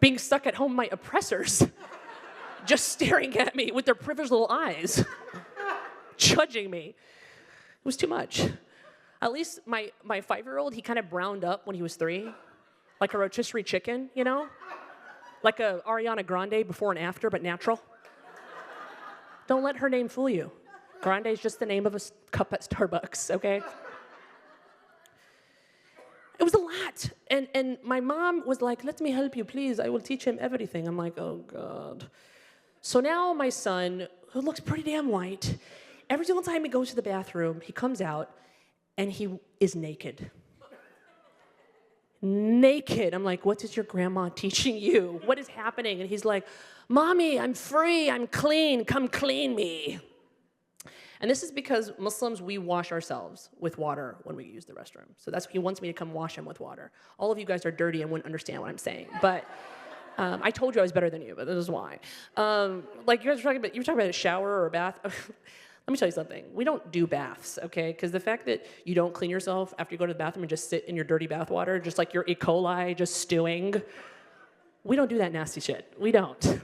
being stuck at home, my oppressors, just staring at me with their privileged little eyes, judging me. It was too much. At least my 5-year-old, he kind of browned up when he was 3, like a rotisserie chicken, you know? Like a Ariana Grande before and after, but natural. Don't let her name fool you. Grande is just the name of a cup at Starbucks, okay? It was a lot. And my mom was like, let me help you, please. I will teach him everything. I'm like, oh, God. So now my son, who looks pretty damn white, every single time he goes to the bathroom, he comes out, and he is naked. Naked. I'm like, what is your grandma teaching you? What is happening? And he's like, Mommy, I'm free, I'm clean, come clean me. And this is because Muslims, we wash ourselves with water when we use the restroom. So that's, he wants me to come wash him with water. All of you guys are dirty and wouldn't understand what I'm saying. But I told you I was better than you, but this is why. Like you guys were talking about a shower or a bath. Let me tell you something. We don't do baths, okay? Because the fact that you don't clean yourself after you go to the bathroom and just sit in your dirty bath water, just like your E. coli just stewing, we don't do that nasty shit. We don't.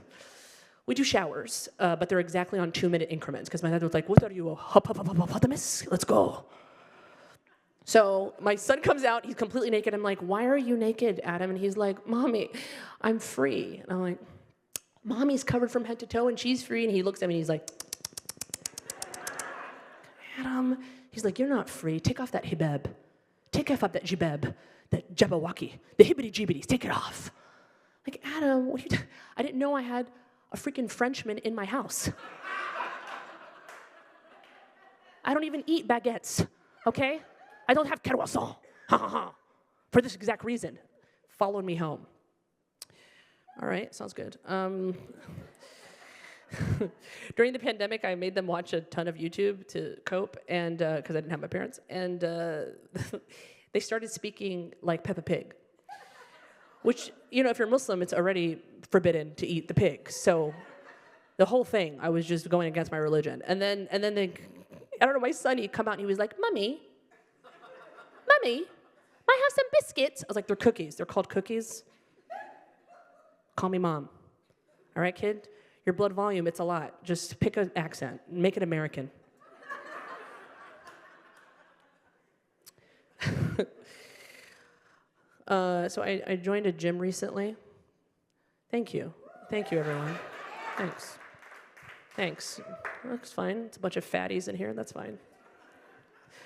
We do showers, but they're exactly on 2-minute increments. Because my dad was like, what are you, a hippopotamus? Let's go. So my son comes out, he's completely naked. I'm like, why are you naked, Adam? And he's like, Mommy, I'm free. And I'm like, Mommy's covered from head to toe and she's free. And he looks at me and he's like, Adam, he's like, you're not free. Take off that hibab. Take off that jibab, that jabawaki, the hibbity-jibbities. Take it off. Like, Adam, what are you doing? I didn't know I had a freaking Frenchman in my house. I don't even eat baguettes, okay? I don't have croissant, for this exact reason. Followed me home. All right, sounds good. During the pandemic, I made them watch a ton of YouTube to cope, and because I didn't have my parents, and they started speaking like Peppa Pig, which, you know, if you're Muslim, it's already forbidden to eat the pig. So the whole thing, I was just going against my religion. And then they, I don't know, my son, he'd come out and he was like, Mommy, I have some biscuits. I was like, they're cookies. They're called cookies. Call me Mom. All right, kid? Your blood volume, it's a lot. Just pick an accent. Make it American. So I joined a gym recently. Thank you. Thank you, everyone. Thanks. Looks fine. It's a bunch of fatties in here. That's fine.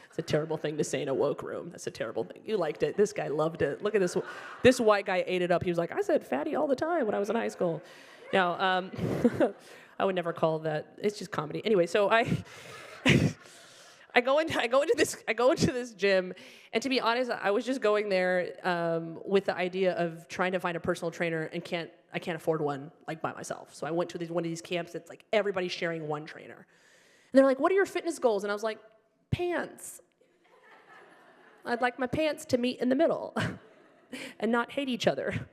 It's a terrible thing to say in a woke room. That's a terrible thing. You liked it. This guy loved it. Look at this. This white guy ate it up. He was like, I said fatty all the time when I was in high school. Now, I would never call that. It's just comedy. Anyway, so I go into this gym, and to be honest, I was just going there with the idea of trying to find a personal trainer, and I can't afford one like by myself. So I went to one of these camps that's like everybody's sharing one trainer, and they're like, "What are your fitness goals?" And I was like, "Pants. I'd like my pants to meet in the middle, and not hate each other.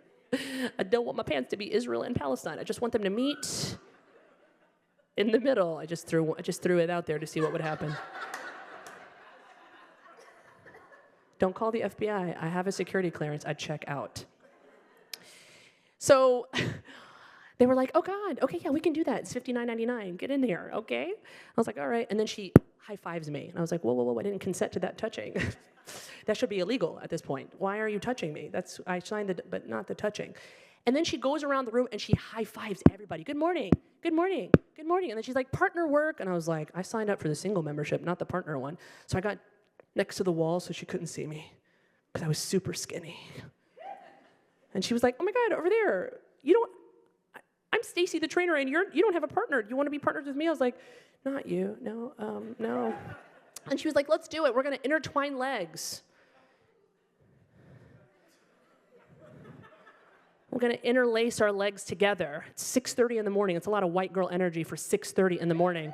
I don't want my pants to be Israel and Palestine. I just want them to meet in the middle." I just threw it out there to see what would happen. Don't call the FBI. I have a security clearance. I'd check out. So they were like, oh, God, okay, yeah, we can do that. It's $59.99. Get in there, okay? I was like, all right. And then she high-fives me. And I was like, whoa, I didn't consent to that touching. That should be illegal at this point. Why are you touching me? I signed but not the touching. And then she goes around the room and she high-fives everybody. Good morning. And then she's like, partner work. And I was like, I signed up for the single membership, not the partner one. So I got next to the wall so she couldn't see me because I was super skinny. And she was like, oh my God, over there. I'm Stacy the trainer and you don't have a partner. Do you want to be partners with me? I was like, not you, no. And she was like, let's do it. We're going to intertwine legs. going to interlace our legs together. It's 6:30 in the morning. It's a lot of white girl energy for 6:30 in the morning.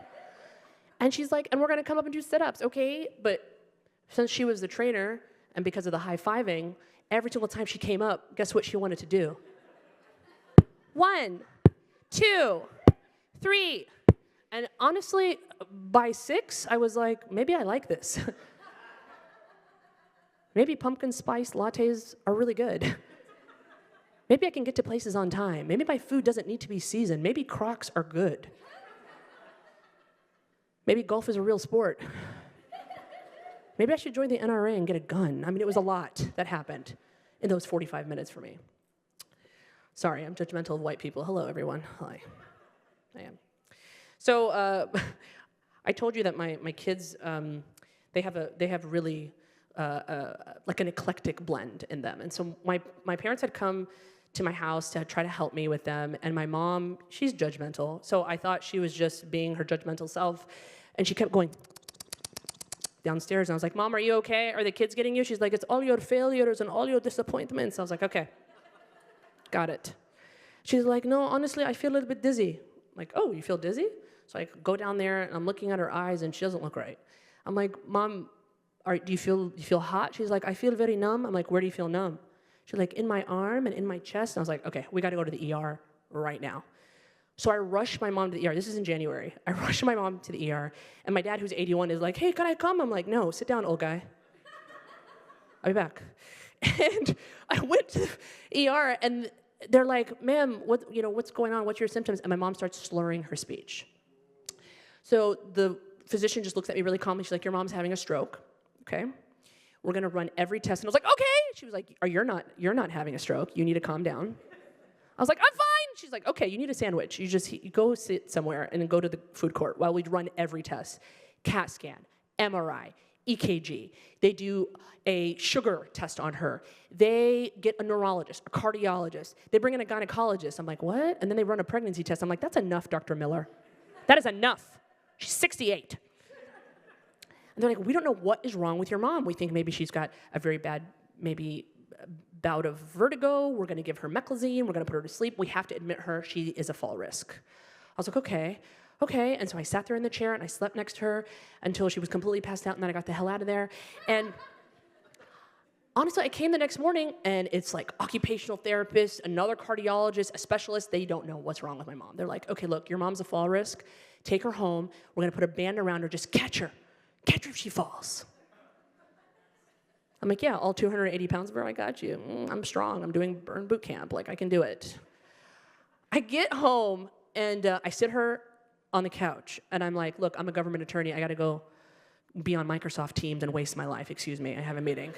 And she's like, and we're going to come up and do sit-ups, okay? But since she was the trainer, and because of the high-fiving, every single time she came up, guess what she wanted to do? 1, 2, 3. And honestly, by 6, I was like, maybe I like this. Maybe pumpkin spice lattes are really good. Maybe I can get to places on time. Maybe my food doesn't need to be seasoned. Maybe Crocs are good. Maybe golf is a real sport. Maybe I should join the NRA and get a gun. I mean, it was a lot that happened in those 45 minutes for me. Sorry, I'm judgmental of white people. Hello, everyone. Hi. I am. So I told you that my kids, they have really like an eclectic blend in them. And so my parents had come to my house to try to help me with them. And my mom, she's judgmental. So I thought she was just being her judgmental self. And she kept going downstairs. And I was like, Mom, are you okay? Are the kids getting you? She's like, it's all your failures and all your disappointments. I was like, okay, got it. She's like, no, honestly, I feel a little bit dizzy. I'm like, oh, you feel dizzy? So I go down there and I'm looking at her eyes and she doesn't look right. I'm like, Mom, do you feel hot? She's like, I feel very numb. I'm like, where do you feel numb? She's like, in my arm and in my chest. And I was like, okay, we got to go to the ER right now. So I rushed my mom to the ER. This is in January. I rushed my mom to the ER. And my dad, who's 81, is like, hey, can I come? I'm like, no, sit down, old guy. I'll be back. And I went to the ER, and they're like, ma'am, what's going on? What's your symptoms? And my mom starts slurring her speech. So the physician just looks at me really calmly. She's like, your mom's having a stroke. Okay. We're going to run every test. And I was like, okay. She was like, you're not having a stroke. You need to calm down. I was like, I'm fine. She's like, okay, you need a sandwich. You go sit somewhere and then go to the food court while we run every test. CAT scan, MRI, EKG. They do a sugar test on her. They get a neurologist, a cardiologist. They bring in a gynecologist. I'm like, what? And then they run a pregnancy test. I'm like, that's enough, Dr. Miller. That is enough. She's 68. And they're like, we don't know what is wrong with your mom. We think maybe she's got a very bad, bout of vertigo. We're going to give her meclizine. We're going to put her to sleep. We have to admit her. She is a fall risk. I was like, okay. And so I sat there in the chair and I slept next to her until she was completely passed out, and then I got the hell out of there. And honestly, I came the next morning and it's like occupational therapist, another cardiologist, a specialist. They don't know what's wrong with my mom. They're like, okay, look, your mom's a fall risk. Take her home. We're going to put a band around her. Just catch her. Catch her if she falls. I'm like, yeah, all 280 pounds of her, I got you. I'm strong. I'm doing burn boot camp. Like, I can do it. I get home, and I sit her on the couch, and I'm like, look, I'm a government attorney. I got to go be on Microsoft Teams and waste my life. Excuse me, I have a meeting.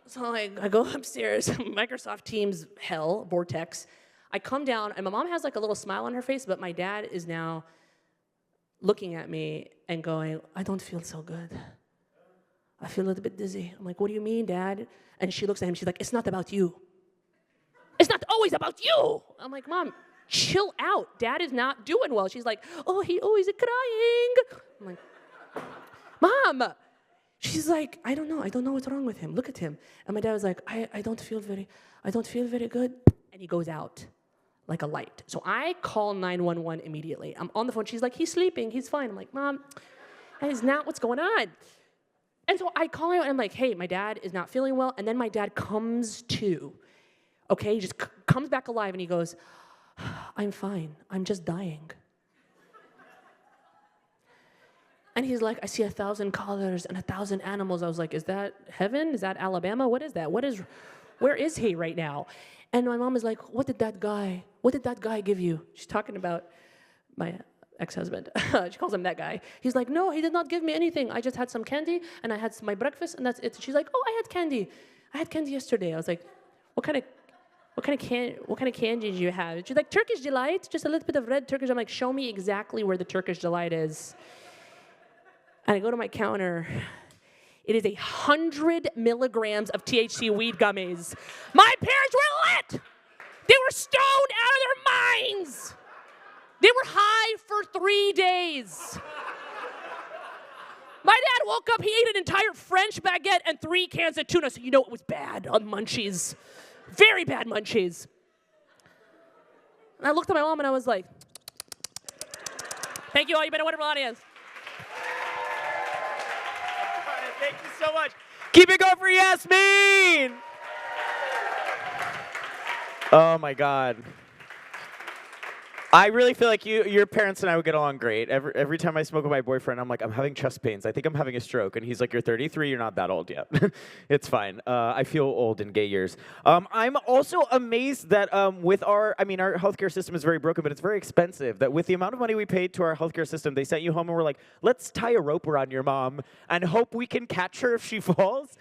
So I go upstairs, Microsoft Teams hell, vortex. I come down, and my mom has like a little smile on her face, but my dad is now looking at me and going, I don't feel so good. I feel a little bit dizzy. I'm like, what do you mean, Dad? And she looks at him, she's like, it's not about you. It's not always about you. I'm like, Mom, chill out. Dad is not doing well. She's like, oh, he always is crying. I'm like, Mom. She's like, I don't know what's wrong with him. Look at him. And my dad was like, I don't feel very good. And he goes out like a light. So I call 911 immediately. I'm on the phone. She's like, he's sleeping. He's fine. I'm like, Mom, that is not what's going on. And so I call him and I'm like, hey, my dad is not feeling well. And then my dad comes to, okay? He just comes back alive and he goes, I'm fine. I'm just dying. And he's like, I see 1,000 colors and 1,000 animals. I was like, is that heaven? Is that Alabama? What is that? Where is he right now? And my mom is like, what did that guy give you? She's talking about my ex-husband. She calls him that guy. He's like, no, he did not give me anything. I just had some candy and I had my breakfast and that's it. She's like, oh, I had candy yesterday. I was like, what kind of candy did you have? She's like, Turkish Delight, just a little bit of red Turkish. I'm like, show me exactly where the Turkish Delight is. And I go to my counter. It is 100 milligrams of THC weed gummies. My parents were lit. They were stoned out of their minds. They were high for 3 days. My dad woke up, he ate an entire French baguette and 3 cans of tuna, so you know it was bad on munchies. very bad munchies. And I looked at my mom and I was like, thank you all, you've been a wonderful audience. Thank you so much. Keep it going for Yasmin. Oh my God. I really feel like your parents and I would get along great. Every time I smoke with my boyfriend, I'm like, I'm having chest pains. I think I'm having a stroke. And he's like, you're 33, you're not that old yet. It's fine. I feel old in gay years. I'm also amazed that with our healthcare system is very broken, but it's very expensive. That with the amount of money we paid to our healthcare system, they sent you home and were like, let's tie a rope around your mom and hope we can catch her if she falls.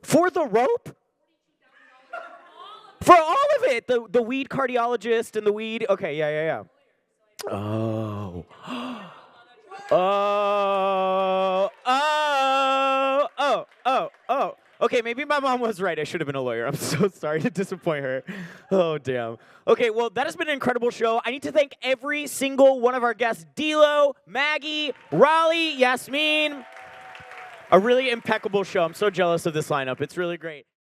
For the rope? For all of it, the weed cardiologist and the weed. Okay, yeah. Oh. Okay, maybe my mom was right. I should have been a lawyer. I'm so sorry to disappoint her. Oh, damn. Okay, well, that has been an incredible show. I need to thank every single one of our guests. D'Lo, Maggie, Raleigh, Yasmin. A really impeccable show. I'm so jealous of this lineup. It's really great.